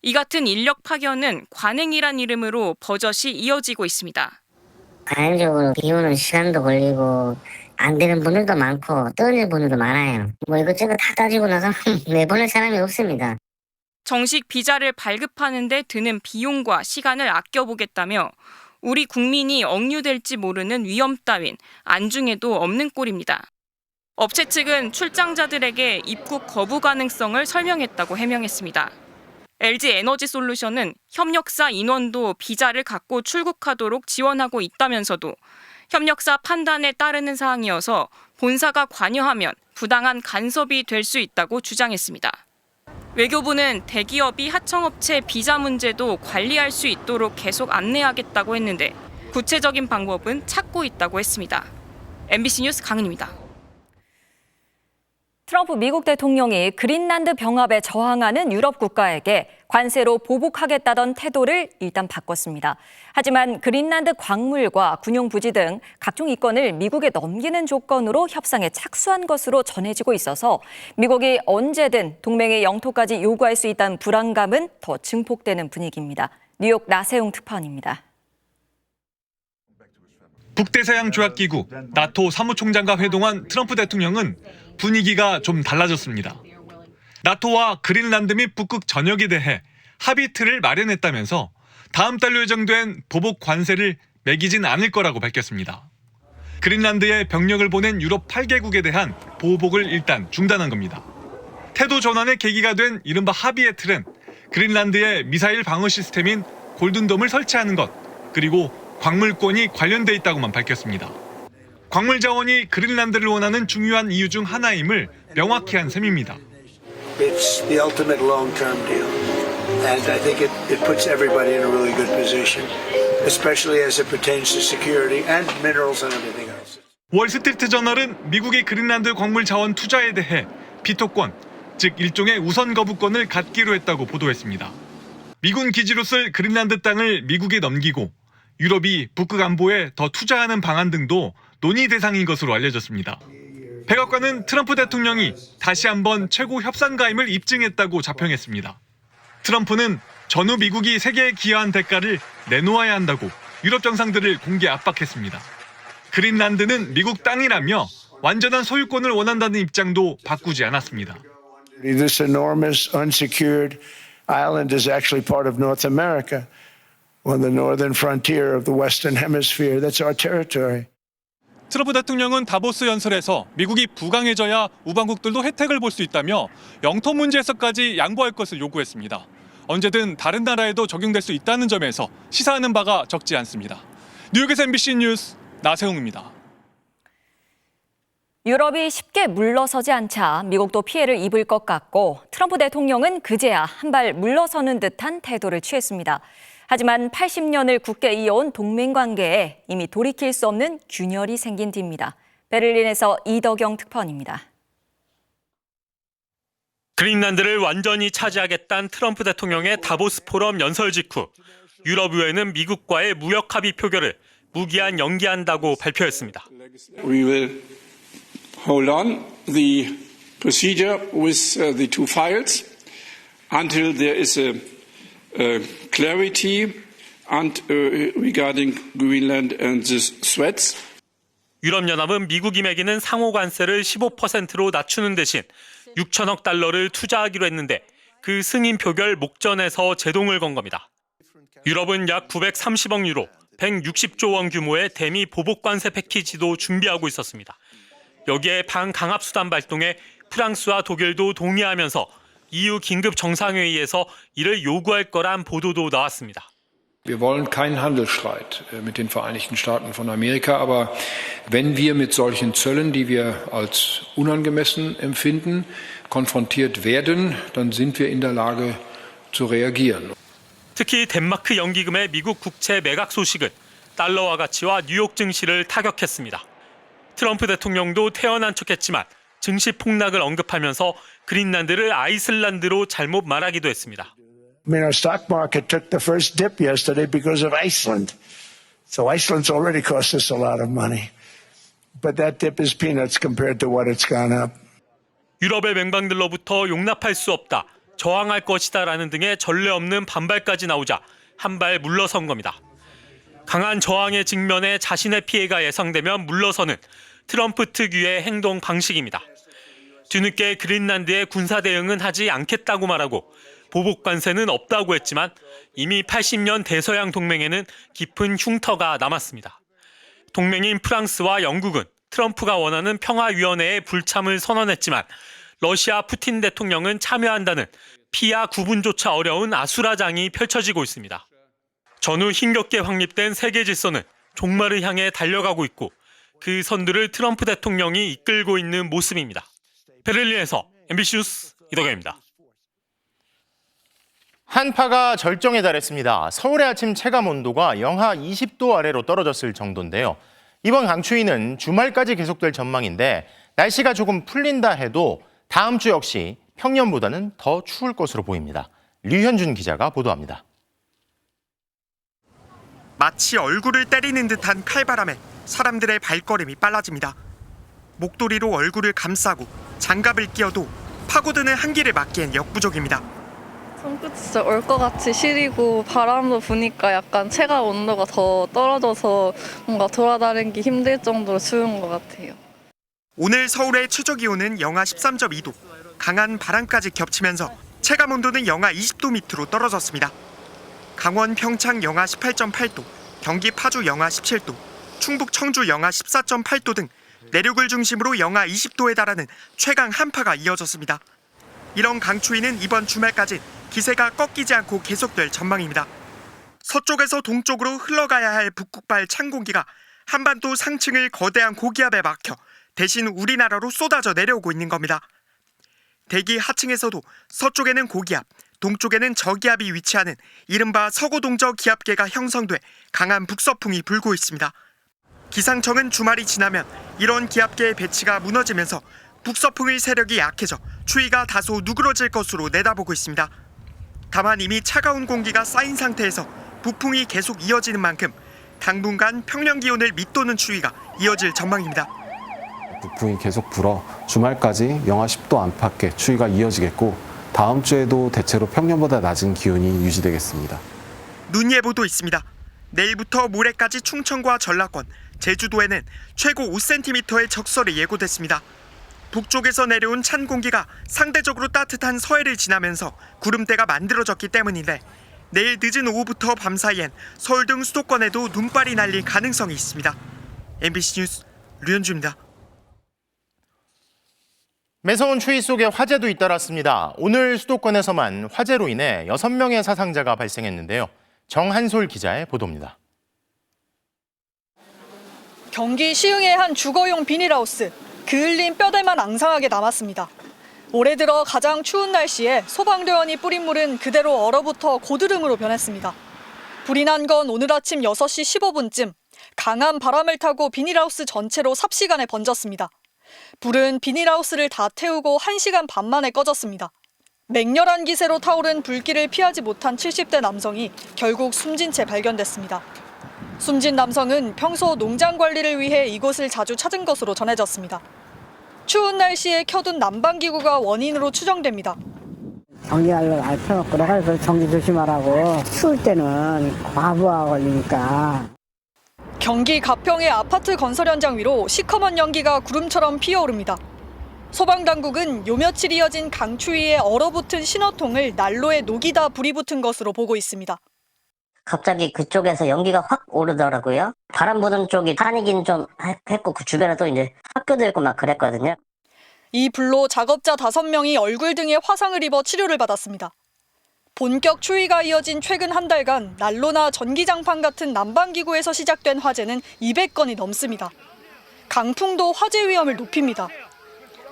이 같은 인력 파견은 관행이란 이름으로 버젓이 이어지고 있습니다. 가연적으로 비우는 시간도 걸리고 안 되는 분들도 많고 떨어지는 분들도 많아요. 뭐 이것저것 다 따지고 나서 내보낼 사람이 없습니다. 정식 비자를 발급하는 데 드는 비용과 시간을 아껴보겠다며 우리 국민이 억류될지 모르는 위험 따윈 안중에도 없는 꼴입니다. 업체 측은 출장자들에게 입국 거부 가능성을 설명했다고 해명했습니다. LG 에너지솔루션은 협력사 인원도 비자를 갖고 출국하도록 지원하고 있다면서도 협력사 판단에 따르는 사항이어서 본사가 관여하면 부당한 간섭이 될 수 있다고 주장했습니다. 외교부는 대기업이 하청업체 비자 문제도 관리할 수 있도록 계속 안내하겠다고 했는데 구체적인 방법은 찾고 있다고 했습니다. MBC 뉴스 강은입니다. 트럼프 미국 대통령이 그린란드 병합에 저항하는 유럽 국가에게 관세로 보복하겠다던 태도를 일단 바꿨습니다. 하지만 그린란드 광물과 군용 부지 등 각종 이권을 미국에 넘기는 조건으로 협상에 착수한 것으로 전해지고 있어서 미국이 언제든 동맹의 영토까지 요구할 수 있다는 불안감은 더 증폭되는 분위기입니다. 뉴욕 나세웅 특파원입니다. 북대서양 조약기구 나토 사무총장과 회동한 트럼프 대통령은 분위기가 좀 달라졌습니다. 나토와 그린란드 및 북극 전역에 대해 합의 틀을 마련했다면서 다음 달로 예정된 보복 관세를 매기진 않을 거라고 밝혔습니다. 그린란드에 병력을 보낸 유럽 8개국에 대한 보복을 일단 중단한 겁니다. 태도 전환의 계기가 된 이른바 합의의 틀은 그린란드에 미사일 방어 시스템인 골든돔을 설치하는 것, 그리고 광물권이 관련돼 있다고만 밝혔습니다. 광물 자원이 그린란드를 원하는 중요한 이유 중 하나임을 명확히 한 셈입니다. It's the ultimate long-term deal, and I think it puts everybody in a really good position, especially as it pertains to security and minerals and everything else. 월스트리트 저널은 미국이 그린란드 광물 자원 투자에 대해 비토권, 즉 일종의 우선 거부권을 갖기로 했다고 보도했습니다. 미군 기지로 쓸 그린란드 땅을 미국에 넘기고 유럽이 북극 안보에 더 투자하는 방안 등도 논의 대상인 것으로 알려졌습니다. 백악관은 트럼프 대통령이 다시 한번 최고 협상가임을 입증했다고 자평했습니다. 트럼프는 전후 미국이 세계에 기여한 대가를 내놓아야 한다고 유럽 정상들을 공개 압박했습니다. 그린란드는 미국 땅이라며 완전한 소유권을 원한다는 입장도 바꾸지 않았습니다. This enormous unsecured island is actually part of North America, on the northern frontier of the Western Hemisphere. That's our territory. 트럼프 대통령은 다보스 연설에서 미국이 부강해져야 우방국들도 혜택을 볼 수 있다며 영토 문제에서까지 양보할 것을 요구했습니다. 언제든 다른 나라에도 적용될 수 있다는 점에서 시사하는 바가 적지 않습니다. 뉴욕에서 MBC 뉴스 나세웅입니다. 유럽이 쉽게 물러서지 않자 미국도 피해를 입을 것 같고 트럼프 대통령은 그제야 한 발 물러서는 듯한 태도를 취했습니다. 하지만 80년을 굳게 이어온 동맹관계에 이미 돌이킬 수 없는 균열이 생긴 뒤입니다. 베를린에서 이덕영 특파원입니다. 그린란드를 완전히 차지하겠다는 트럼프 대통령의 다보스 포럼 연설 직후 유럽의회는 미국과의 무역 합의 표결을 무기한 연기한다고 발표했습니다. We will hold on the procedure with the two files until there is a clarity and regarding Greenland and the threats. 유럽연합은 미국이 매기는 상호 관세를 15%로 낮추는 대신 6천억 달러를 투자하기로 했는데 그 승인 표결 목전에서 제동을 건 겁니다. 유럽은 약 930억 유로, 160조 원 규모의 대미 보복 관세 패키지도 준비하고 있었습니다. 여기에 반강압 수단 발동에 프랑스와 독일도 동의하면서 EU 긴급 정상회의에서 이를 요구할 거란 보도도 나왔습니다. Wir wollen keinen Handelsstreit mit den Vereinigten Staaten von Amerika, aber wenn wir mit solchen Zöllen, die wir als unangemessen empfinden, konfrontiert werden, dann sind wir in der Lage zu reagieren. 특히 덴마크 연기금의 미국 국채 매각 소식은 달러화 가치와 뉴욕 증시를 타격했습니다. 트럼프 대통령도 태연한 척했지만 증시 폭락을 언급하면서 그린란드를 아이슬란드로 잘못 말하기도 했습니다. I mean, our stock market took the first dip yesterday because of Iceland. So Iceland's already cost us a lot of money. But that dip is peanuts compared to what it's gone up. 유럽의 맹방들로부터 용납할 수 없다, 저항할 것이다라는 등의 전례 없는 반발까지 나오자 한 발 물러선 겁니다. 강한 저항의 직면에 자신의 피해가 예상되면 물러서는 트럼프 특유의 행동 방식입니다. 뒤늦게 그린란드의 군사 대응은 하지 않겠다고 말하고 보복 관세는 없다고 했지만 이미 80년 대서양 동맹에는 깊은 흉터가 남았습니다. 동맹인 프랑스와 영국은 트럼프가 원하는 평화위원회의 불참을 선언했지만 러시아 푸틴 대통령은 참여한다는 피하 구분조차 어려운 아수라장이 펼쳐지고 있습니다. 전후 힘겹게 확립된 세계 질서는 종말을 향해 달려가고 있고 그 선두를 트럼프 대통령이 이끌고 있는 모습입니다. 베를린에서 MBC 뉴스 이덕영입니다. 한파가 절정에 달했습니다. 서울의 아침 체감 온도가 영하 20도 아래로 떨어졌을 정도인데요. 이번 강추위는 주말까지 계속될 전망인데 날씨가 조금 풀린다 해도 다음 주 역시 평년보다는 더 추울 것으로 보입니다. 류현준 기자가 보도합니다. 마치 얼굴을 때리는 듯한 칼바람에 사람들의 발걸음이 빨라집니다. 목도리로 얼굴을 감싸고 장갑을 끼어도 파고드는 한기를 막기엔 역부족입니다. 손끝이 진짜 올 것 같이 시리고 바람도 부니까 약간 체감 온도가 더 떨어져서 뭔가 돌아다니기 힘들 정도로 추운 것 같아요. 오늘 서울의 최저기온은 영하 13.2도, 강한 바람까지 겹치면서 체감 온도는 영하 20도 밑으로 떨어졌습니다. 강원 평창 영하 18.8도, 경기 파주 영하 17도, 충북 청주 영하 14.8도 등 내륙을 중심으로 영하 20도에 달하는 최강 한파가 이어졌습니다. 이런 강추위는 이번 주말까지 기세가 꺾이지 않고 계속될 전망입니다. 서쪽에서 동쪽으로 흘러가야 할 북극발 찬 공기가 한반도 상층을 거대한 고기압에 막혀 대신 우리나라로 쏟아져 내려오고 있는 겁니다. 대기 하층에서도 서쪽에는 고기압, 동쪽에는 저기압이 위치하는 이른바 서고동저 기압계가 형성돼 강한 북서풍이 불고 있습니다. 기상청은 주말이 지나면 이런 기압계의 배치가 무너지면서 북서풍의 세력이 약해져 추위가 다소 누그러질 것으로 내다보고 있습니다. 다만 이미 차가운 공기가 쌓인 상태에서 북풍이 계속 이어지는 만큼 당분간 평년 기온을 밑도는 추위가 이어질 전망입니다. 북풍이 계속 불어 주말까지 영하 10도 안팎의 추위가 이어지겠고 다음 주에도 대체로 평년보다 낮은 기온이 유지되겠습니다. 눈 예보도 있습니다. 내일부터 모레까지 충청과 전라권, 제주도에는 최고 5cm의 적설이 예고됐습니다. 북쪽에서 내려온 찬 공기가 상대적으로 따뜻한 서해를 지나면서 구름대가 만들어졌기 때문인데 내일 늦은 오후부터 밤 사이엔 서울 등 수도권에도 눈발이 날릴 가능성이 있습니다. MBC 뉴스 류현주입니다. 매서운 추위 속에 화재도 잇따랐습니다. 오늘 수도권에서만 화재로 인해 6명의 사상자가 발생했는데요. 정한솔 기자의 보도입니다. 경기 시흥의 한 주거용 비닐하우스. 그을린 뼈대만 앙상하게 남았습니다. 올해 들어 가장 추운 날씨에 소방대원이 뿌린 물은 그대로 얼어붙어 고드름으로 변했습니다. 불이 난 건 오늘 아침 6시 15분쯤 강한 바람을 타고 비닐하우스 전체로 삽시간에 번졌습니다. 불은 비닐하우스를 다 태우고 1시간 반 만에 꺼졌습니다. 맹렬한 기세로 타오른 불길을 피하지 못한 70대 남성이 결국 숨진 채 발견됐습니다. 숨진 남성은 평소 농장 관리를 위해 이곳을 자주 찾은 것으로 전해졌습니다. 추운 날씨에 켜둔 난방기구가 원인으로 추정됩니다. 전기알로 켜놓고 내가 그래서 전기 조심하라고. 추울 때는 과부하 걸리니까. 경기 가평의 아파트 건설 현장 위로 시커먼 연기가 구름처럼 피어오릅니다. 소방당국은 요 며칠 이어진 강추위에 얼어붙은 신호통을 난로에 녹이다 불이 붙은 것으로 보고 있습니다. 갑자기 그쪽에서 연기가 확 오르더라고요. 바람 부는 쪽이 산이긴 좀 했고 그 주변에 또 이제 학교도 있고 막 그랬거든요. 이 불로 작업자 5명이 얼굴 등에 화상을 입어 치료를 받았습니다. 본격 추위가 이어진 최근 한 달간 난로나 전기장판 같은 난방기구에서 시작된 화재는 200건이 넘습니다. 강풍도 화재 위험을 높입니다.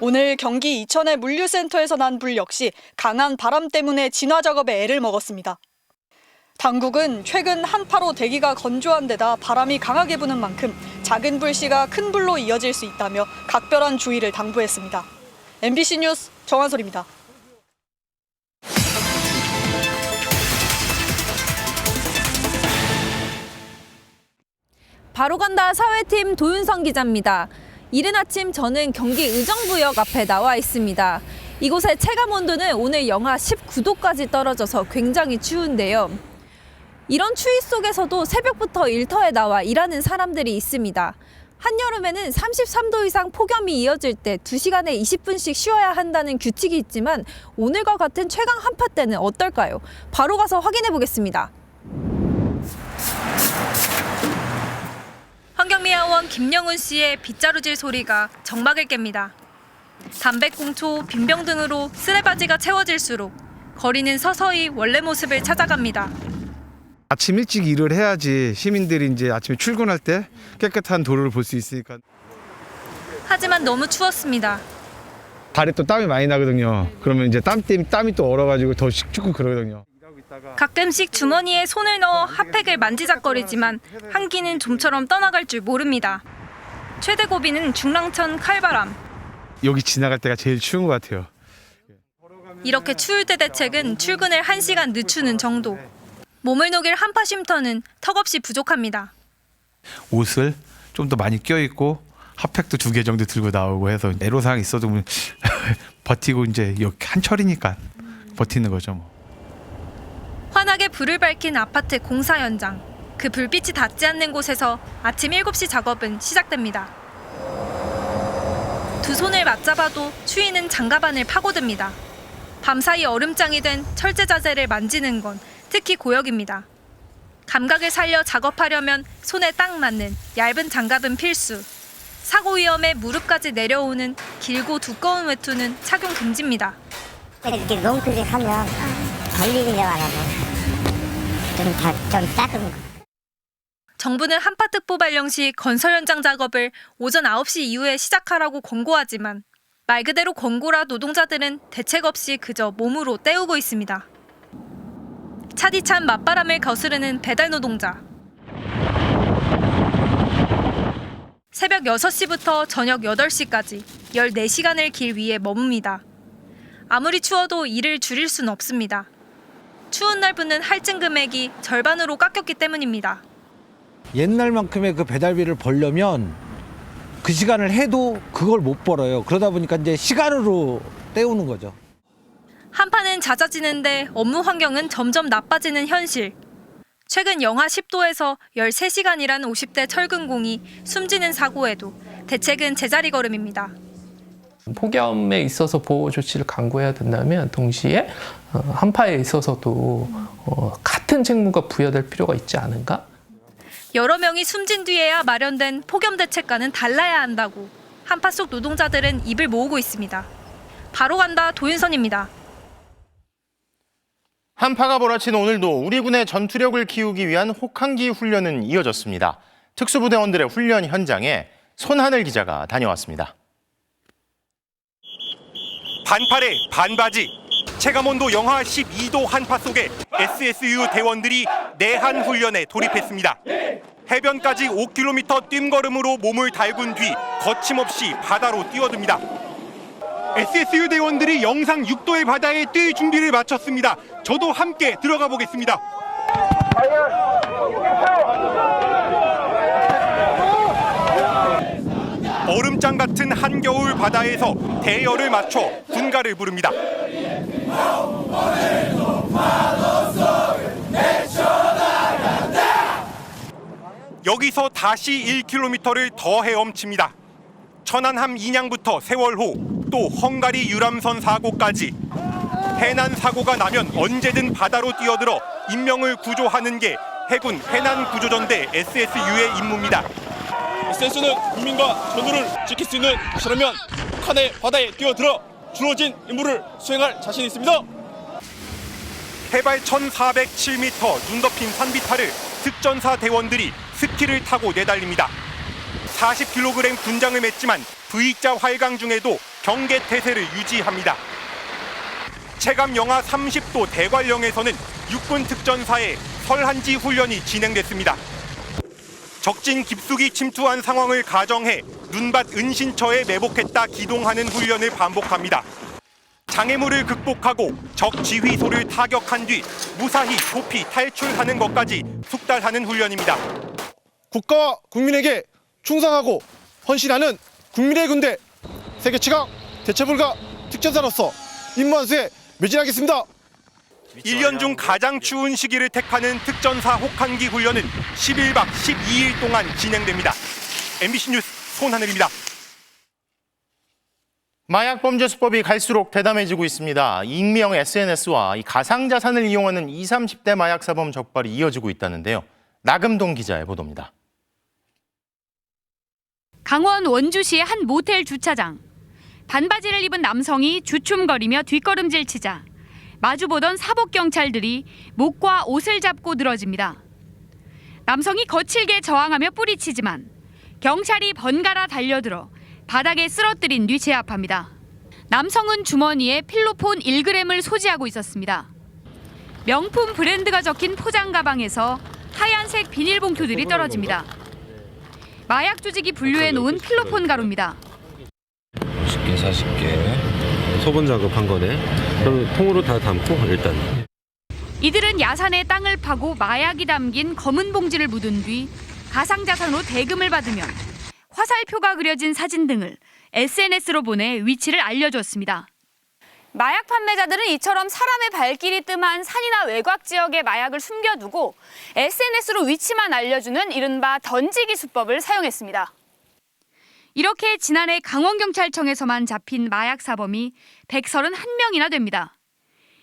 오늘 경기 이천의 물류센터에서 난 불 역시 강한 바람 때문에 진화 작업에 애를 먹었습니다. 당국은 최근 한파로 대기가 건조한 데다 바람이 강하게 부는 만큼 작은 불씨가 큰 불로 이어질 수 있다며 각별한 주의를 당부했습니다. MBC 뉴스 정한솔입니다. 바로 간다 사회팀 도윤성 기자입니다. 이른 아침 저는 경기 의정부역 앞에 나와 있습니다. 이곳의 체감 온도는 오늘 영하 19도까지 떨어져서 굉장히 추운데요. 이런 추위 속에서도 새벽부터 일터에 나와 일하는 사람들이 있습니다. 한여름에는 33도 이상 폭염이 이어질 때 2시간에 20분씩 쉬어야 한다는 규칙이 있지만 오늘과 같은 최강 한파 때는 어떨까요? 바로 가서 확인해 보겠습니다. 환경미화원 김영훈 씨의 빗자루질 소리가 정막을 깹니다. 담배꽁초, 빈병 등으로 쓰레바지가 채워질수록 거리는 서서히 원래 모습을 찾아갑니다. 아침 일찍 일을 해야지 시민들이 이제 아침에 출근할 때 깨끗한 도로를 볼 수 있으니까. 하지만 너무 추웠습니다. 발에 또 땀이 많이 나거든요. 그러면 이제 땀이 또 얼어가지고 더 춥고 그러거든요. 가끔씩 주머니에 손을 넣어 핫팩을 만지작거리지만 한기는 좀처럼 떠나갈 줄 모릅니다. 최대 고비는 중랑천 칼바람. 여기 지나갈 때가 제일 추운 것 같아요. 이렇게 추울 때 대책은 출근을 1시간 늦추는 정도. 몸을 녹일 한파 쉼터는 턱없이 부족합니다. 옷을 좀 더 많이 껴입고 핫팩도 2개 정도 들고 나오고 해서 애로사항이 있어도 버티고 이제 여기 한철이니까 버티는 거죠 뭐. 환하게 불을 밝힌 아파트 공사 현장. 그 불빛이 닿지 않는 곳에서 아침 7시 작업은 시작됩니다. 두 손을 맞잡아도 추위는 장갑 안을 파고듭니다. 밤사이 얼음장이 된 철제 자재를 만지는 건 특히 고역입니다. 감각을 살려 작업하려면 손에 딱 맞는 얇은 장갑은 필수. 사고 위험에 무릎까지 내려오는 길고 두꺼운 외투는 착용 금지입니다. 이렇게 농클릭하면 걸리는 영화라고 좀 작은 거. 정부는 한파특보 발령 시 건설 현장 작업을 오전 9시 이후에 시작하라고 권고하지만 말 그대로 권고라 노동자들은 대책 없이 그저 몸으로 때우고 있습니다. 차디찬 맞바람을 거스르는 배달 노동자. 새벽 6시부터 저녁 8시까지 14시간을 길 위에 머뭅니다. 아무리 추워도 일을 줄일 수는 없습니다. 추운 날 붙는 할증 금액이 절반으로 깎였기 때문입니다. 옛날만큼의 그 배달비를 벌려면 그 시간을 해도 그걸 못 벌어요. 그러다 보니까 이제 시간으로 때우는 거죠. 한파는 잦아지는데 업무 환경은 점점 나빠지는 현실. 최근 영하 10도에서 13시간이란 50대 철근공이 숨지는 사고에도 대책은 제자리 걸음입니다. 폭염에 있어서 보호 조치를 강구해야 된다면 동시에 한파에 있어서도 같은 책무가 부여될 필요가 있지 않은가? 여러 명이 숨진 뒤에야 마련된 폭염 대책과는 달라야 한다고 한파 속 노동자들은 입을 모으고 있습니다. 바로 간다 도윤선입니다. 한파가 몰아친 오늘도 우리 군의 전투력을 키우기 위한 혹한기 훈련은 이어졌습니다. 특수부대원들의 훈련 현장에 손하늘 기자가 다녀왔습니다. 반팔에 반바지, 체감온도 영하 12도 한파 속에 SSU 대원들이 내한 훈련에 돌입했습니다. 해변까지 5km 뜀걸음으로 몸을 달군 뒤 거침없이 바다로 뛰어듭니다. SSU 대원들이 영상 6도의 바다에 뛸 준비를 마쳤습니다. 저도 함께 들어가 보겠습니다. 얼음장 같은 한겨울 바다에서 대열을 맞춰 군가를 부릅니다. 여기서 다시 1km를 더 헤엄칩니다. 천안함 인양부터 세월호, 또 헝가리 유람선 사고까지 해난 사고가 나면 언제든 바다로 뛰어들어 인명을 구조하는 게 해군 해난구조전대 SSU의 임무입니다. SSU는 국민과 전우를 지킬 수 있는 것이라면 북한의 바다에 뛰어들어 주어진 임무를 수행할 자신이 있습니다. 해발 1,407m 눈 덮인 산비탈을 특전사 대원들이 스키를 타고 내달립니다. 40kg 군장을 맸지만 V자 활강 중에도 경계 태세를 유지합니다. 체감 영하 30도 대관령에서는 육군 특전사의 설한지 훈련이 진행됐습니다. 적진 깊숙이 침투한 상황을 가정해 눈밭 은신처에 매복했다 기동하는 훈련을 반복합니다. 장애물을 극복하고 적 지휘소를 타격한 뒤 무사히 도피 탈출하는 것까지 숙달하는 훈련입니다. 국가와 국민에게 충성하고 헌신하는 국민의 군대 세계 최강 대체불가 특전사로서 임무완수에 매진하겠습니다. 1년 중 가장 추운 시기를 택하는 특전사 혹한기 훈련은 11박 12일 동안 진행됩니다. MBC 뉴스 손하늘입니다. 마약범죄 수법이 갈수록 대담해지고 있습니다. 익명 SNS와 이 가상자산을 이용하는 20, 30대 마약사범 적발이 이어지고 있다는데요. 나금동 기자의 보도입니다. 강원 원주시의 한 모텔 주차장. 반바지를 입은 남성이 주춤거리며 뒷걸음질 치자 마주보던 사복경찰들이 목과 옷을 잡고 늘어집니다. 남성이 거칠게 저항하며 뿌리치지만 경찰이 번갈아 달려들어 바닥에 쓰러뜨린 뒤 제압합니다. 남성은 주머니에 필로폰 1g을 소지하고 있었습니다. 명품 브랜드가 적힌 포장 가방에서 하얀색 비닐봉투들이 떨어집니다. 마약 조직이 분류해 놓은 필로폰 가루입니다. 50개, 40개. 소분 작업한 거네. 그럼 통으로 다 담고 일단. 이들은 야산에 땅을 파고 마약이 담긴 검은 봉지를 묻은 뒤 가상자산으로 대금을 받으면 화살표가 그려진 사진 등을 SNS로 보내 위치를 알려줬습니다. 마약 판매자들은 이처럼 사람의 발길이 뜸한 산이나 외곽 지역에 마약을 숨겨두고 SNS로 위치만 알려주는 이른바 던지기 수법을 사용했습니다. 이렇게 지난해 강원경찰청에서만 잡힌 마약 사범이 131명이나 됩니다.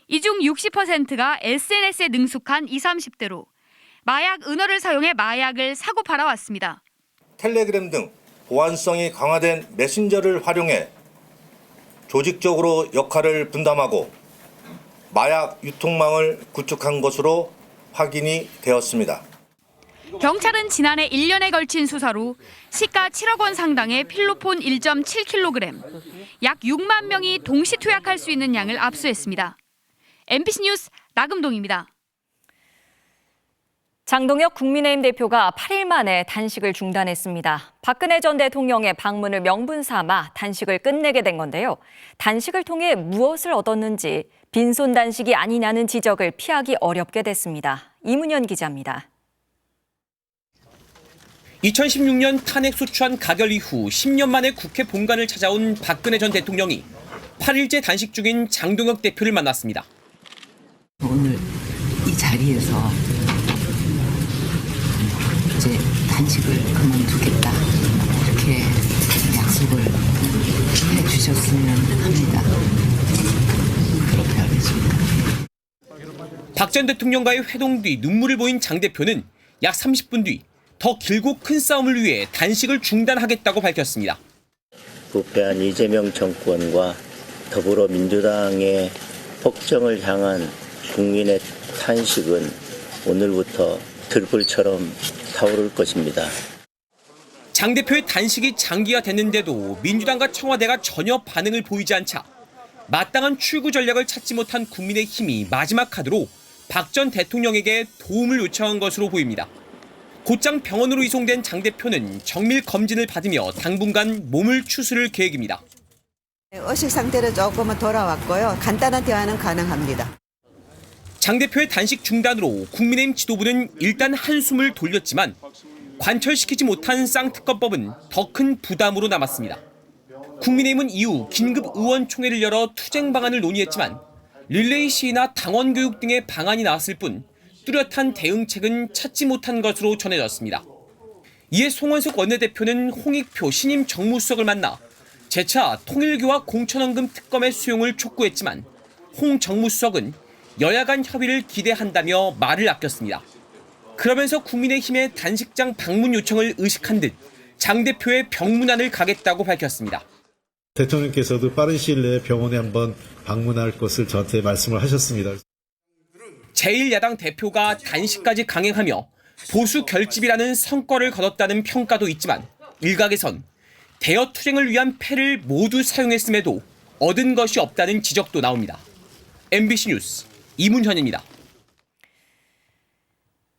이 중 60%가 SNS에 능숙한 20, 30대로 마약 은어를 사용해 마약을 사고 팔아왔습니다. 텔레그램 등 보안성이 강화된 메신저를 활용해 조직적으로 역할을 분담하고 마약 유통망을 구축한 것으로 확인이 되었습니다. 경찰은 지난해 1년에 걸친 수사로 시가 7억 원 상당의 필로폰 1.7kg, 약 6만 명이 동시 투약할 수 있는 양을 압수했습니다. MBC 뉴스 나금동입니다. 장동혁 국민의힘 대표가 8일 만에 단식을 중단했습니다. 박근혜 전 대통령의 방문을 명분 삼아 단식을 끝내게 된 건데요. 단식을 통해 무엇을 얻었는지 빈손 단식이 아니냐는 지적을 피하기 어렵게 됐습니다. 이문현 기자입니다. 2016년 탄핵 소추안 가결 이후 10년 만에 국회 본관을 찾아온 박근혜 전 대통령이 8일째 단식 중인 장동혁 대표를 만났습니다. 오늘 이 자리에서 이제 단식을 그만두겠다 이렇게 약속을 해주셨으면 합니다. 그렇게 하겠습니다. 박 전 대통령과의 회동 뒤 눈물을 보인 장 대표는 약 30분 뒤 더 길고 큰 싸움을 위해 단식을 중단하겠다고 밝혔습니다. 부패한 이재명 정권과 더불어민주당의 폭정을 향한 국민의 탄식은 오늘부터 들불처럼 타오를 것입니다. 장 대표의 단식이 장기화됐는데도 민주당과 청와대가 전혀 반응을 보이지 않자 마땅한 출구 전략을 찾지 못한 국민의힘이 마지막 카드로 박 전 대통령에게 도움을 요청한 것으로 보입니다. 곧장 병원으로 이송된 장 대표는 정밀 검진을 받으며 당분간 몸을 추스를 계획입니다. 의식 상태로 조금은 돌아왔고요. 간단한 대화는 가능합니다. 장 대표의 단식 중단으로 국민의힘 지도부는 일단 한숨을 돌렸지만 관철시키지 못한 쌍특검법은 더 큰 부담으로 남았습니다. 국민의힘은 이후 긴급 의원총회를 열어 투쟁 방안을 논의했지만 릴레이 시위나 당원 교육 등의 방안이 나왔을 뿐 뚜렷한 대응책은 찾지 못한 것으로 전해졌습니다. 이에 송원석 원내대표는 홍익표 신임 정무수석을 만나 재차 통일교와 공천원금 특검의 수용을 촉구했지만 홍 정무수석은 여야 간 협의를 기대한다며 말을 아꼈습니다. 그러면서 국민의힘의 단식장 방문 요청을 의식한 듯 장 대표의 병문안을 가겠다고 밝혔습니다. 대통령께서도 빠른 시일 내에 병원에 한번 방문할 것을 저한테 말씀을 하셨습니다. 제1야당 대표가 단식까지 강행하며 보수 결집이라는 성과를 거뒀다는 평가도 있지만 일각에선 대여 투쟁을 위한 패를 모두 사용했음에도 얻은 것이 없다는 지적도 나옵니다. MBC 뉴스 이문현입니다.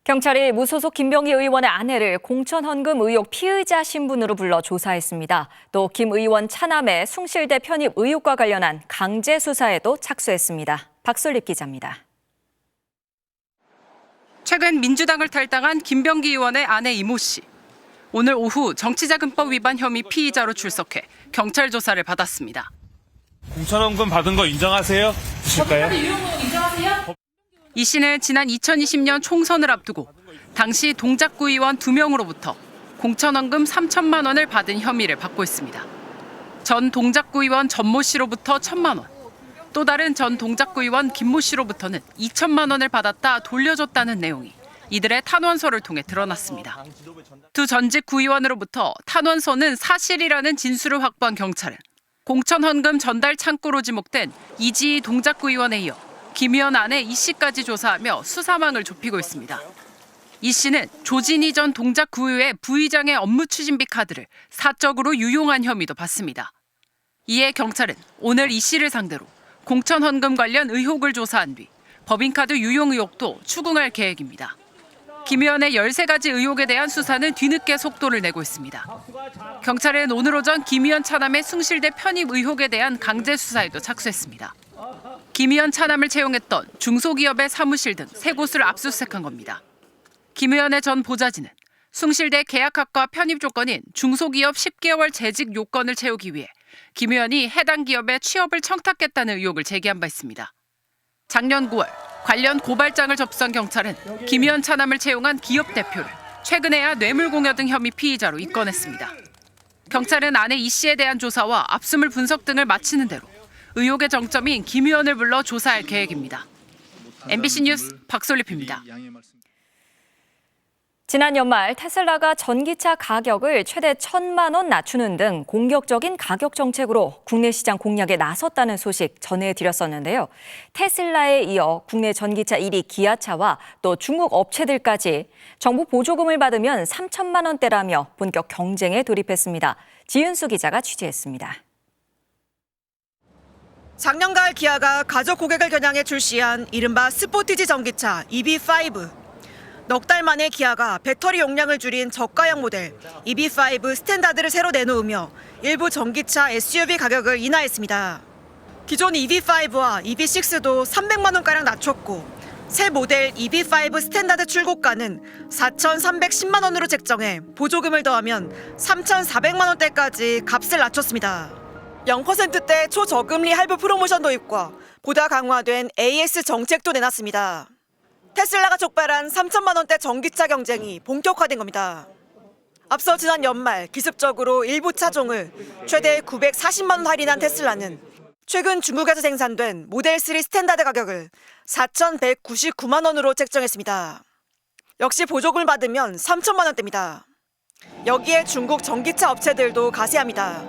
경찰이 무소속 김병기 의원의 아내를 공천헌금 의혹 피의자 신분으로 불러 조사했습니다. 또 김 의원 차남의 숭실대 편입 의혹과 관련한 강제 수사에도 착수했습니다. 박솔립 기자입니다. 최근 민주당을 탈당한 김병기 의원의 아내 이모 씨. 오늘 오후 정치자금법 위반 혐의 피의자로 출석해 경찰 조사를 받았습니다. 공천원금 받은 거 인정하세요? 주실까요? 이 씨는 지난 2020년 총선을 앞두고 당시 동작구 의원 2명으로부터 공천원금 3천만 원을 받은 혐의를 받고 있습니다. 전 동작구 의원 전모 씨로부터 1천만 원, 또 다른 전 동작구 의원 김모 씨로부터는 2천만 원을 받았다 돌려줬다는 내용이 이들의 탄원서를 통해 드러났습니다. 두 전직 구의원으로부터 탄원서는 사실이라는 진술을 확보한 경찰은 공천헌금 전달 창구로 지목된 이지희 동작구 의원에 이어 김 의원 아내 이 씨까지 조사하며 수사망을 좁히고 있습니다. 이 씨는 조진희 전 동작구의회 부의장의 업무 추진비 카드를 사적으로 유용한 혐의도 받습니다. 이에 경찰은 오늘 이 씨를 상대로 공천헌금 관련 의혹을 조사한 뒤 법인카드 유용 의혹도 추궁할 계획입니다. 김 의원의 13가지 의혹에 대한 수사는 뒤늦게 속도를 내고 있습니다. 경찰은 오늘 오전 김 의원 차남의 숭실대 편입 의혹에 대한 강제 수사에도 착수했습니다. 김 의원 차남을 채용했던 중소기업의 사무실 등 3곳을 압수수색한 겁니다. 김 의원의 전 보좌진은 숭실대 계약학과 편입 조건인 중소기업 10개월 재직 요건을 채우기 위해 김 의원이 해당 기업에 취업을 청탁했다는 의혹을 제기한 바 있습니다. 작년 9월 관련 고발장을 접수한 경찰은 김 의원 차남을 채용한 기업 대표를 최근에야 뇌물공여 등 혐의 피의자로 입건했습니다. 경찰은 아내 이 씨에 대한 조사와 압수물 분석 등을 마치는 대로 의혹의 정점인 김 의원을 불러 조사할 계획입니다. MBC 뉴스 박솔립입니다. 지난 연말 테슬라가 전기차 가격을 최대 1,000만 원 낮추는 등 공격적인 가격 정책으로 국내 시장 공략에 나섰다는 소식 전해드렸었는데요. 테슬라에 이어 국내 전기차 1위 기아차와 또 중국 업체들까지 정부 보조금을 받으면 3천만 원대라며 본격 경쟁에 돌입했습니다. 지윤수 기자가 취재했습니다. 작년 가을 기아가 가족 고객을 겨냥해 출시한 이른바 스포티지 전기차 EV5. 넉 달 만에 기아가 배터리 용량을 줄인 저가형 모델 EV5 스탠다드를 새로 내놓으며 일부 전기차 SUV 가격을 인하했습니다. 기존 EV5와 EV6도 300만 원가량 낮췄고 새 모델 EV5 스탠다드 출고가는 4,310만 원으로 책정해 보조금을 더하면 3,400만 원대까지 값을 낮췄습니다. 0%대 초저금리 할부 프로모션 도입과 보다 강화된 AS 정책도 내놨습니다. 테슬라가 촉발한 3천만 원대 전기차 경쟁이 본격화된 겁니다. 앞서 지난 연말 기습적으로 일부 차종을 최대 940만 원 할인한 테슬라는 최근 중국에서 생산된 모델 3 스탠다드 가격을 4,199만 원으로 책정했습니다. 역시 보조금을 받으면 3천만 원대입니다. 여기에 중국 전기차 업체들도 가세합니다.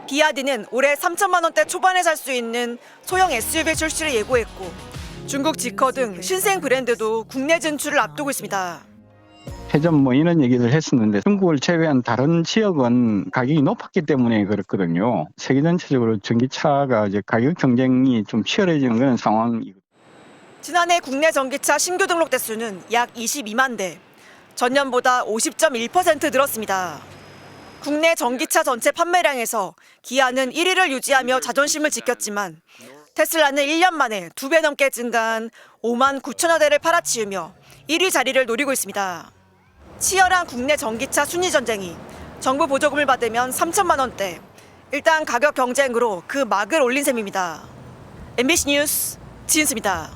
비아디는 올해 3천만 원대 초반에 살 수 있는 소형 SUV 출시를 예고했고 중국 지커 등 신생 브랜드도 국내 진출을 앞두고 있습니다. 회전 뭐 이런 얘기를 했었는데 중국을 제외한 다른 지역은 가격이 높았기 때문에 그렇거든요. 세계 전체적으로 전기차가 이제 가격 경쟁이 좀 치열해지는 그런 상황이거든요. 지난해 국내 전기차 신규 등록 대수는 약 22만 대, 전년보다 50.1% 늘었습니다. 국내 전기차 전체 판매량에서 기아는 1위를 유지하며 자존심을 지켰지만 테슬라는 1년 만에 2배 넘게 증가한 5만 9천여 대를 팔아치우며 1위 자리를 노리고 있습니다. 치열한 국내 전기차 순위 전쟁이 정부 보조금을 받으면 3천만 원대, 일단 가격 경쟁으로 그 막을 올린 셈입니다. MBC 뉴스 지은수입니다.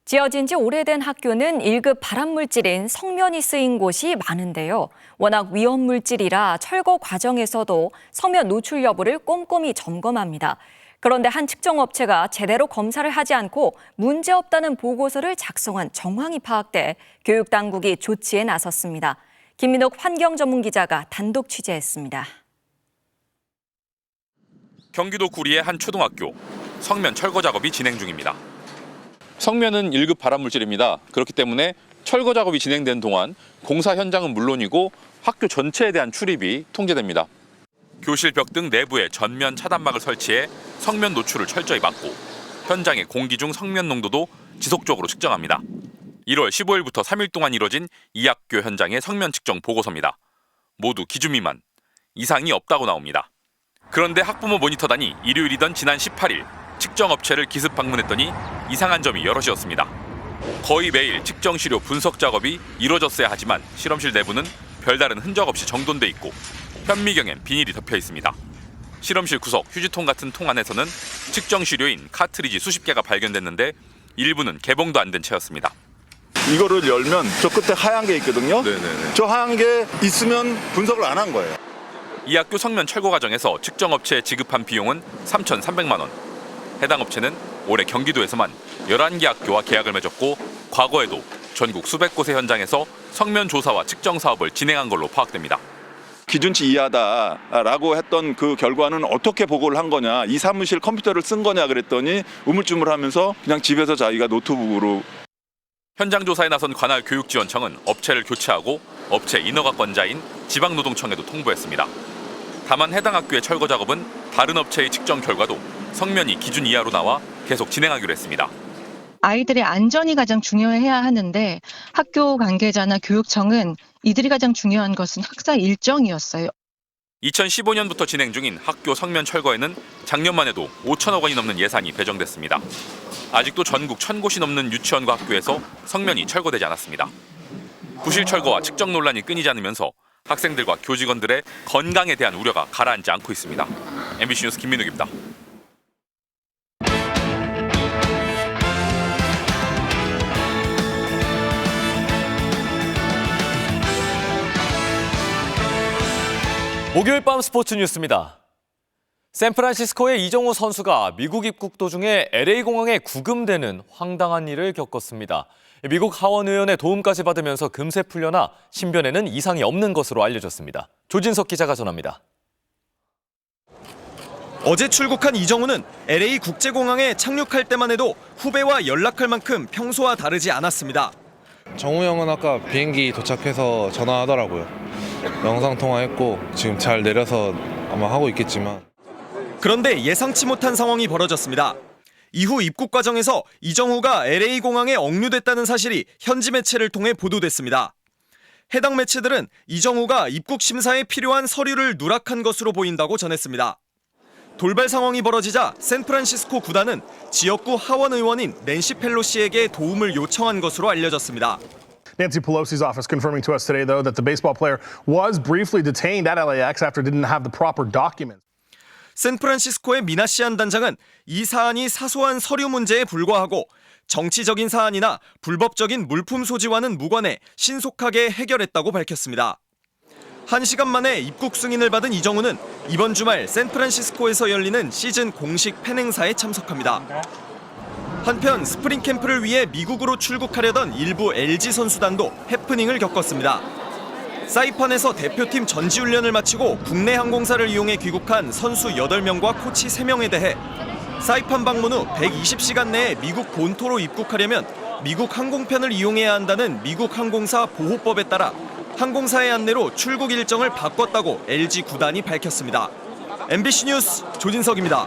지어진 지 오래된 학교는 1급 발암물질인 성면이 쓰인 곳이 많은데요. 워낙 위험물질이라 철거 과정에서도 성면 노출 여부를 꼼꼼히 점검합니다. 그런데 한 측정업체가 제대로 검사를 하지 않고 문제없다는 보고서를 작성한 정황이 파악돼 교육당국이 조치에 나섰습니다. 김민옥 환경전문기자가 단독 취재했습니다. 경기도 구리의 한 초등학교, 성면 철거 작업이 진행 중입니다. 성면은 1급 발암물질입니다. 그렇기 때문에 철거 작업이 진행된 동안 공사 현장은 물론이고 학교 전체에 대한 출입이 통제됩니다. 교실 벽 등 내부에 전면 차단막을 설치해 성면 노출을 철저히 막고 현장의 공기 중 성면 농도도 지속적으로 측정합니다. 1월 15일부터 3일 동안 이뤄진 이 학교 현장의 성면 측정 보고서입니다. 모두 기준 미만, 이상이 없다고 나옵니다. 그런데 학부모 모니터단이 일요일이던 지난 18일 측정업체를 기습 방문했더니 이상한 점이 여럿이었습니다. 거의 매일 측정 시료 분석 작업이 이루어졌어야 하지만 실험실 내부는 별다른 흔적 없이 정돈돼 있고 현미경엔 비닐이 덮여 있습니다. 실험실 구석 휴지통 같은 통 안에서는 측정 시료인 카트리지 수십 개가 발견됐는데 일부는 개봉도 안 된 채였습니다. 이거를 열면 저 끝에 하얀 게 있거든요. 네네네. 저 하얀 게 있으면 분석을 안 한 거예요. 이 학교 성면 철거 과정에서 측정업체에 지급한 비용은 3,300만 원. 해당 업체는 올해 경기도에서만 11개 학교와 계약을 맺었고 과거에도 전국 수백 곳의 현장에서 성면 조사와 측정 사업을 진행한 걸로 파악됩니다. 기준치 이하다라고 했던 그 결과는 어떻게 보고를 한 거냐, 이 사무실 컴퓨터를 쓴 거냐 그랬더니 우물쭈물하면서 그냥 집에서 자기가 노트북으로. 현장 조사에 나선 관할 교육지원청은 업체를 교체하고 업체 인허가권자인 지방노동청에도 통보했습니다. 다만 해당 학교의 철거 작업은 다른 업체의 측정 결과도 성면이 기준 이하로 나와 계속 진행하기로 했습니다. 아이들의 안전이 가장 중요해야 하는데 학교 관계자나 교육청은 이들이 가장 중요한 것은 학사 일정이었어요. 2015년부터 진행 중인 학교 성면 철거에는 작년만 해도 5천억 원이 넘는 예산이 배정됐습니다. 아직도 전국 1,000곳이 넘는 유치원과 학교에서 성면이 철거되지 않았습니다. 부실 철거와 측정 논란이 끊이지 않으면서 학생들과 교직원들의 건강에 대한 우려가 가라앉지 않고 있습니다. MBC 뉴스 김민욱입니다. 목요일 밤 스포츠 뉴스입니다. 샌프란시스코의 이정우 선수가 미국 입국 도중에 LA공항에 구금되는 황당한 일을 겪었습니다. 미국 하원 의원의 도움까지 받으면서 금세 풀려나 신변에는 이상이 없는 것으로 알려졌습니다. 조진석 기자가 전합니다. 어제 출국한 이정우는 LA 국제공항에 착륙할 때만 해도 후배와 연락할 만큼 평소와 다르지 않았습니다. 정우 형은 아까 비행기 도착해서 전화하더라고요. 영상통화했고 지금 잘 내려서 아마 하고 있겠지만. 그런데 예상치 못한 상황이 벌어졌습니다. 이후 입국 과정에서 이정우가 LA 공항에 억류됐다는 사실이 현지 매체를 통해 보도됐습니다. 해당 매체들은 이정우가 입국 심사에 필요한 서류를 누락한 것으로 보인다고 전했습니다. 돌발 상황이 벌어지자 샌프란시스코 구단은 지역구 하원 의원인 낸시 펠로시에게 도움을 요청한 것으로 알려졌습니다. Nancy Pelosi's office confirming to us today, though, that the baseball player was briefly detained at LAX after it didn't have the proper documents. 샌프란시스코의 미나시안 단장은 이 사안이 사소한 서류 문제에 불과하고 정치적인 사안이나 불법적인 물품 소지와는 무관해 신속하게 해결했다고 밝혔습니다. 1시간 만에 입국 승인을 받은 이정우는 이번 주말 샌프란시스코에서 열리는 시즌 공식 팬 행사에 참석합니다. 한편 스프링 캠프를 위해 미국으로 출국하려던 일부 LG 선수단도 해프닝을 겪었습니다. 사이판에서 대표팀 전지훈련을 마치고 국내 항공사를 이용해 귀국한 선수 8명과 코치 3명에 대해 사이판 방문 후 120시간 내에 미국 본토로 입국하려면 미국 항공편을 이용해야 한다는 미국 항공사 보호법에 따라 항공사의 안내로 출국 일정을 바꿨다고 LG 구단이 밝혔습니다. MBC 뉴스 조진석입니다.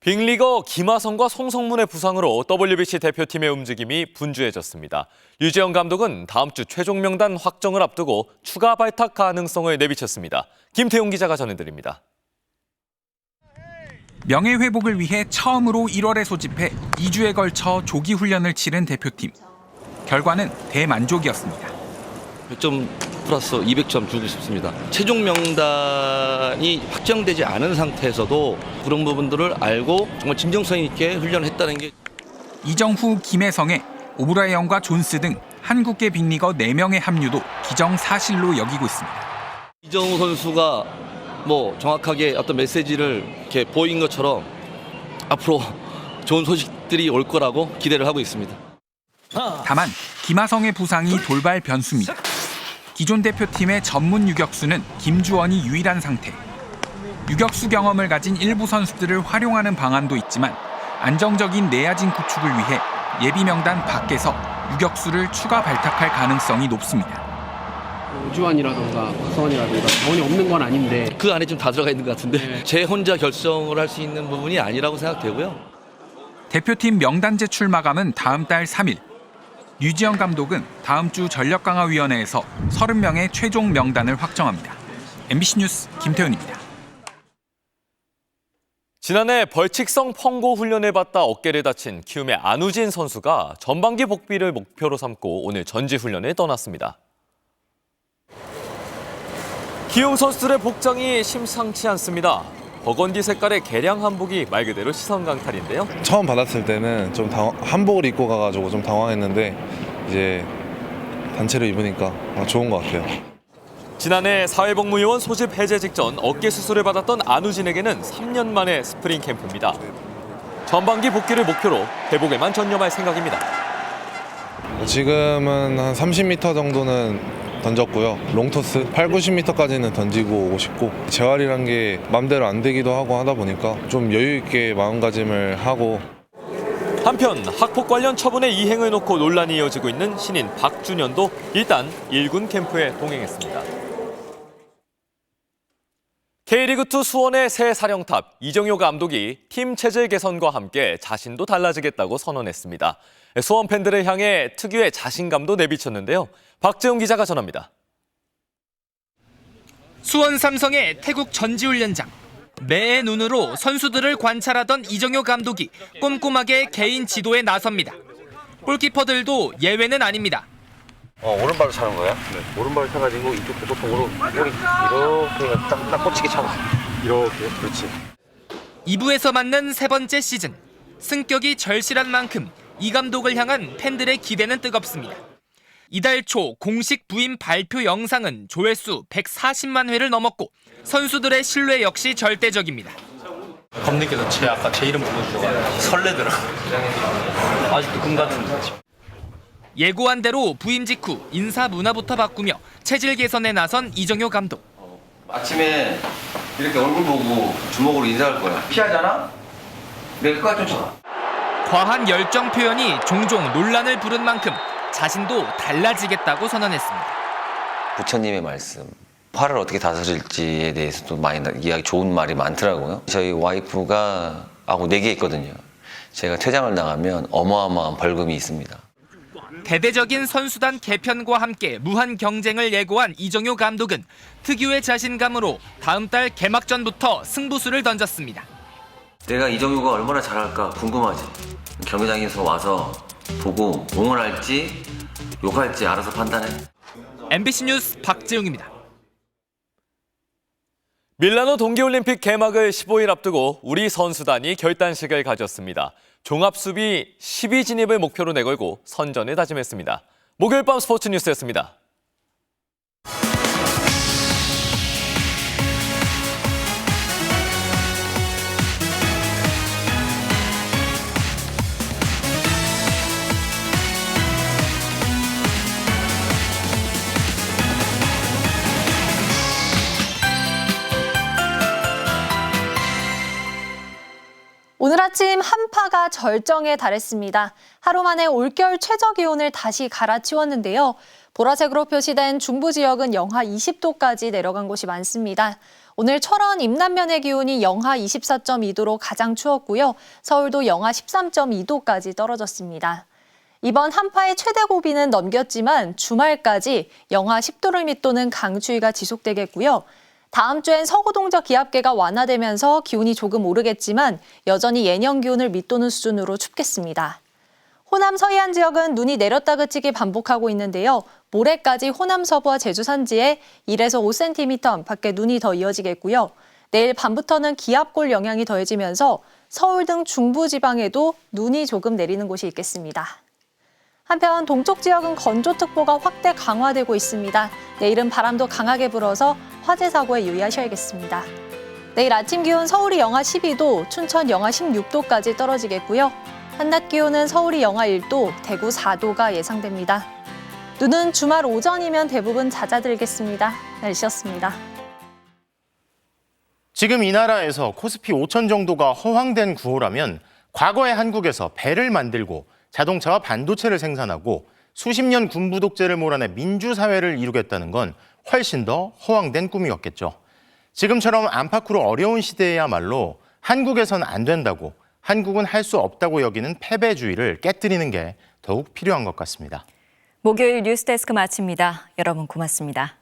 빅리거 김하성과 송성문의 부상으로 WBC 대표팀의 움직임이 분주해졌습니다. 류지영 감독은 다음 주 최종 명단 확정을 앞두고 추가 발탁 가능성을 내비쳤습니다. 김태용 기자가 전해드립니다. 명예회복을 위해 처음으로 1월에 소집해 2주에 걸쳐 조기 훈련을 치른 대표팀. 결과는 대만족이었습니다. 100점 플러스 200점 주고 싶습니다. 최종 명단이 확정되지 않은 상태에서도 그런 부분들을 알고 정말 진정성 있게 훈련을 했다는 게. 이정후, 김혜성의 오브라이언과 존스 등 한국계 빅리거 4명의 합류도 기정사실로 여기고 있습니다. 이정후 선수가 정확하게 어떤 메시지를 이렇게 보인 것처럼 앞으로 좋은 소식들이 올 거라고 기대를 하고 있습니다. 다만 김하성의 부상이 돌발 변수입니다. 기존 대표팀의 전문 유격수는 김주원이 유일한 상태. 유격수 경험을 가진 일부 선수들을 활용하는 방안도 있지만 안정적인 내야진 구축을 위해 예비 명단 밖에서 유격수를 추가 발탁할 가능성이 높습니다. 우주환이라던가 박성환이라던가 자원이 없는 건 아닌데 그 안에 좀 다 들어가 있는 것 같은데 제 혼자 결정을 할 수 있는 부분이 아니라고 생각되고요. 대표팀 명단 제출 마감은 다음 달 3일. 류지영 감독은 다음 주 전력강화위원회에서 30명의 최종 명단을 확정합니다. MBC 뉴스 김태훈입니다. 지난해 벌칙성 펑고 훈련을 받다 어깨를 다친 키움의 안우진 선수가 전반기 복귀를 목표로 삼고 오늘 전지훈련을 떠났습니다. 키움 선수들의 복장이 심상치 않습니다. 버건디 색깔의 개량 한복이 말 그대로 시선 강탈인데요. 처음 받았을 때는 좀 한복을 입고 가가지고 좀 당황했는데 이제 단체로 입으니까 좋은 것 같아요. 지난해 사회복무요원 소집 해제 직전 어깨 수술을 받았던 안우진에게는 3년 만의 스프링 캠프입니다. 전반기 복귀를 목표로 회복에만 전념할 생각입니다. 지금은 한 30m 정도는 던졌고요. 롱토스 8, 90m까지는 던지고 오고 싶고 재활이란 게 마음대로 안 되기도 하고 하다 보니까 좀 여유 있게 마음가짐을 하고. 한편 학폭 관련 처분의 이행을 놓고 논란이 이어지고 있는 신인 박준현도 일단 1군 캠프에 동행했습니다. K리그2 수원의 새 사령탑 이정효 감독이 팀 체질 개선과 함께 자신도 달라지겠다고 선언했습니다. 수원 팬들을 향해 특유의 자신감도 내비쳤는데요. 박재웅 기자가 전합니다. 수원 삼성의 태국 전지훈련장. 매의 눈으로 선수들을 관찰하던 이정효 감독이 꼼꼼하게 개인 지도에 나섭니다. 골키퍼들도 예외는 아닙니다. 오른발로 차는 거야? 네. 오른발로 차가지고 이쪽 보통으로 볼이 이렇게 딱 꽂히게 차고 이렇게 그렇지. 2부에서 맞는 세 번째 시즌. 승격이 절실한 만큼 이 감독을 향한 팬들의 기대는 뜨겁습니다. 이달 초 공식 부임 발표 영상은 조회수 140만 회를 넘었고 선수들의 신뢰 역시 절대적입니다. 감독님께서 제 이름 불러주셔서 설레더라. 아직도 꿈 같은 거죠. 예고한 대로 부임 직후 인사 문화부터 바꾸며 체질 개선에 나선 이정효 감독. 아침에 이렇게 얼굴 보고 주먹으로 인사할 거야. 피하잖아? 내가 끝까지 쫓아가. 과한 열정 표현이 종종 논란을 부른 만큼 자신도 달라지겠다고 선언했습니다. 부처님의 말씀, 화를 어떻게 다스릴지에 대해서도 많이 이야기 좋은 말이 많더라고요. 저희 와이프가 하고 4개 있거든요. 제가 퇴장을 나가면 어마어마한 벌금이 있습니다. 대대적인 선수단 개편과 함께 무한 경쟁을 예고한 이정효 감독은 특유의 자신감으로 다음 달 개막전부터 승부수를 던졌습니다. 내가 이정효가 얼마나 잘할까 궁금하지. 경기장에서 와서 보고 응원할지 욕할지 알아서 판단해. MBC 뉴스 박재웅입니다. 밀라노 동계올림픽 개막을 15일 앞두고 우리 선수단이 결단식을 가졌습니다. 종합수비 10위 진입을 목표로 내걸고 선전을 다짐했습니다. 목요일 밤 스포츠 뉴스였습니다. 오늘 아침 한파가 절정에 달했습니다. 하루 만에 올겨울 최저 기온을 다시 갈아치웠는데요. 보라색으로 표시된 중부 지역은 영하 20도까지 내려간 곳이 많습니다. 오늘 철원 임남면의 기온이 영하 24.2도로 가장 추웠고요. 서울도 영하 13.2도까지 떨어졌습니다. 이번 한파의 최대 고비는 넘겼지만 주말까지 영하 10도를 밑도는 강추위가 지속되겠고요. 다음 주엔 서구동적 기압계가 완화되면서 기온이 조금 오르겠지만 여전히 예년 기온을 밑도는 수준으로 춥겠습니다. 호남 서해안 지역은 눈이 내렸다 그치기 반복하고 있는데요. 모레까지 호남 서부와 제주 산지에 1에서 5cm 안팎의 눈이 더 이어지겠고요. 내일 밤부터는 기압골 영향이 더해지면서 서울 등 중부 지방에도 눈이 조금 내리는 곳이 있겠습니다. 한편 동쪽 지역은 건조특보가 확대 강화되고 있습니다. 내일은 바람도 강하게 불어서 화재 사고에 유의하셔야겠습니다. 내일 아침 기온 서울이 영하 12도, 춘천 영하 16도까지 떨어지겠고요. 한낮 기온은 서울이 영하 1도, 대구 4도가 예상됩니다. 눈은 주말 오전이면 대부분 잦아들겠습니다. 날씨였습니다. 지금 이 나라에서 코스피 5천 정도가 허황된 구호라면 과거에 한국에서 배를 만들고 자동차와 반도체를 생산하고 수십 년 군부 독재를 몰아내 민주사회를 이루겠다는 건 훨씬 더 허황된 꿈이었겠죠. 지금처럼 안팎으로 어려운 시대에야말로 한국에선 안 된다고, 한국은 할 수 없다고 여기는 패배주의를 깨뜨리는 게 더욱 필요한 것 같습니다. 목요일 뉴스데스크 마칩니다. 여러분 고맙습니다.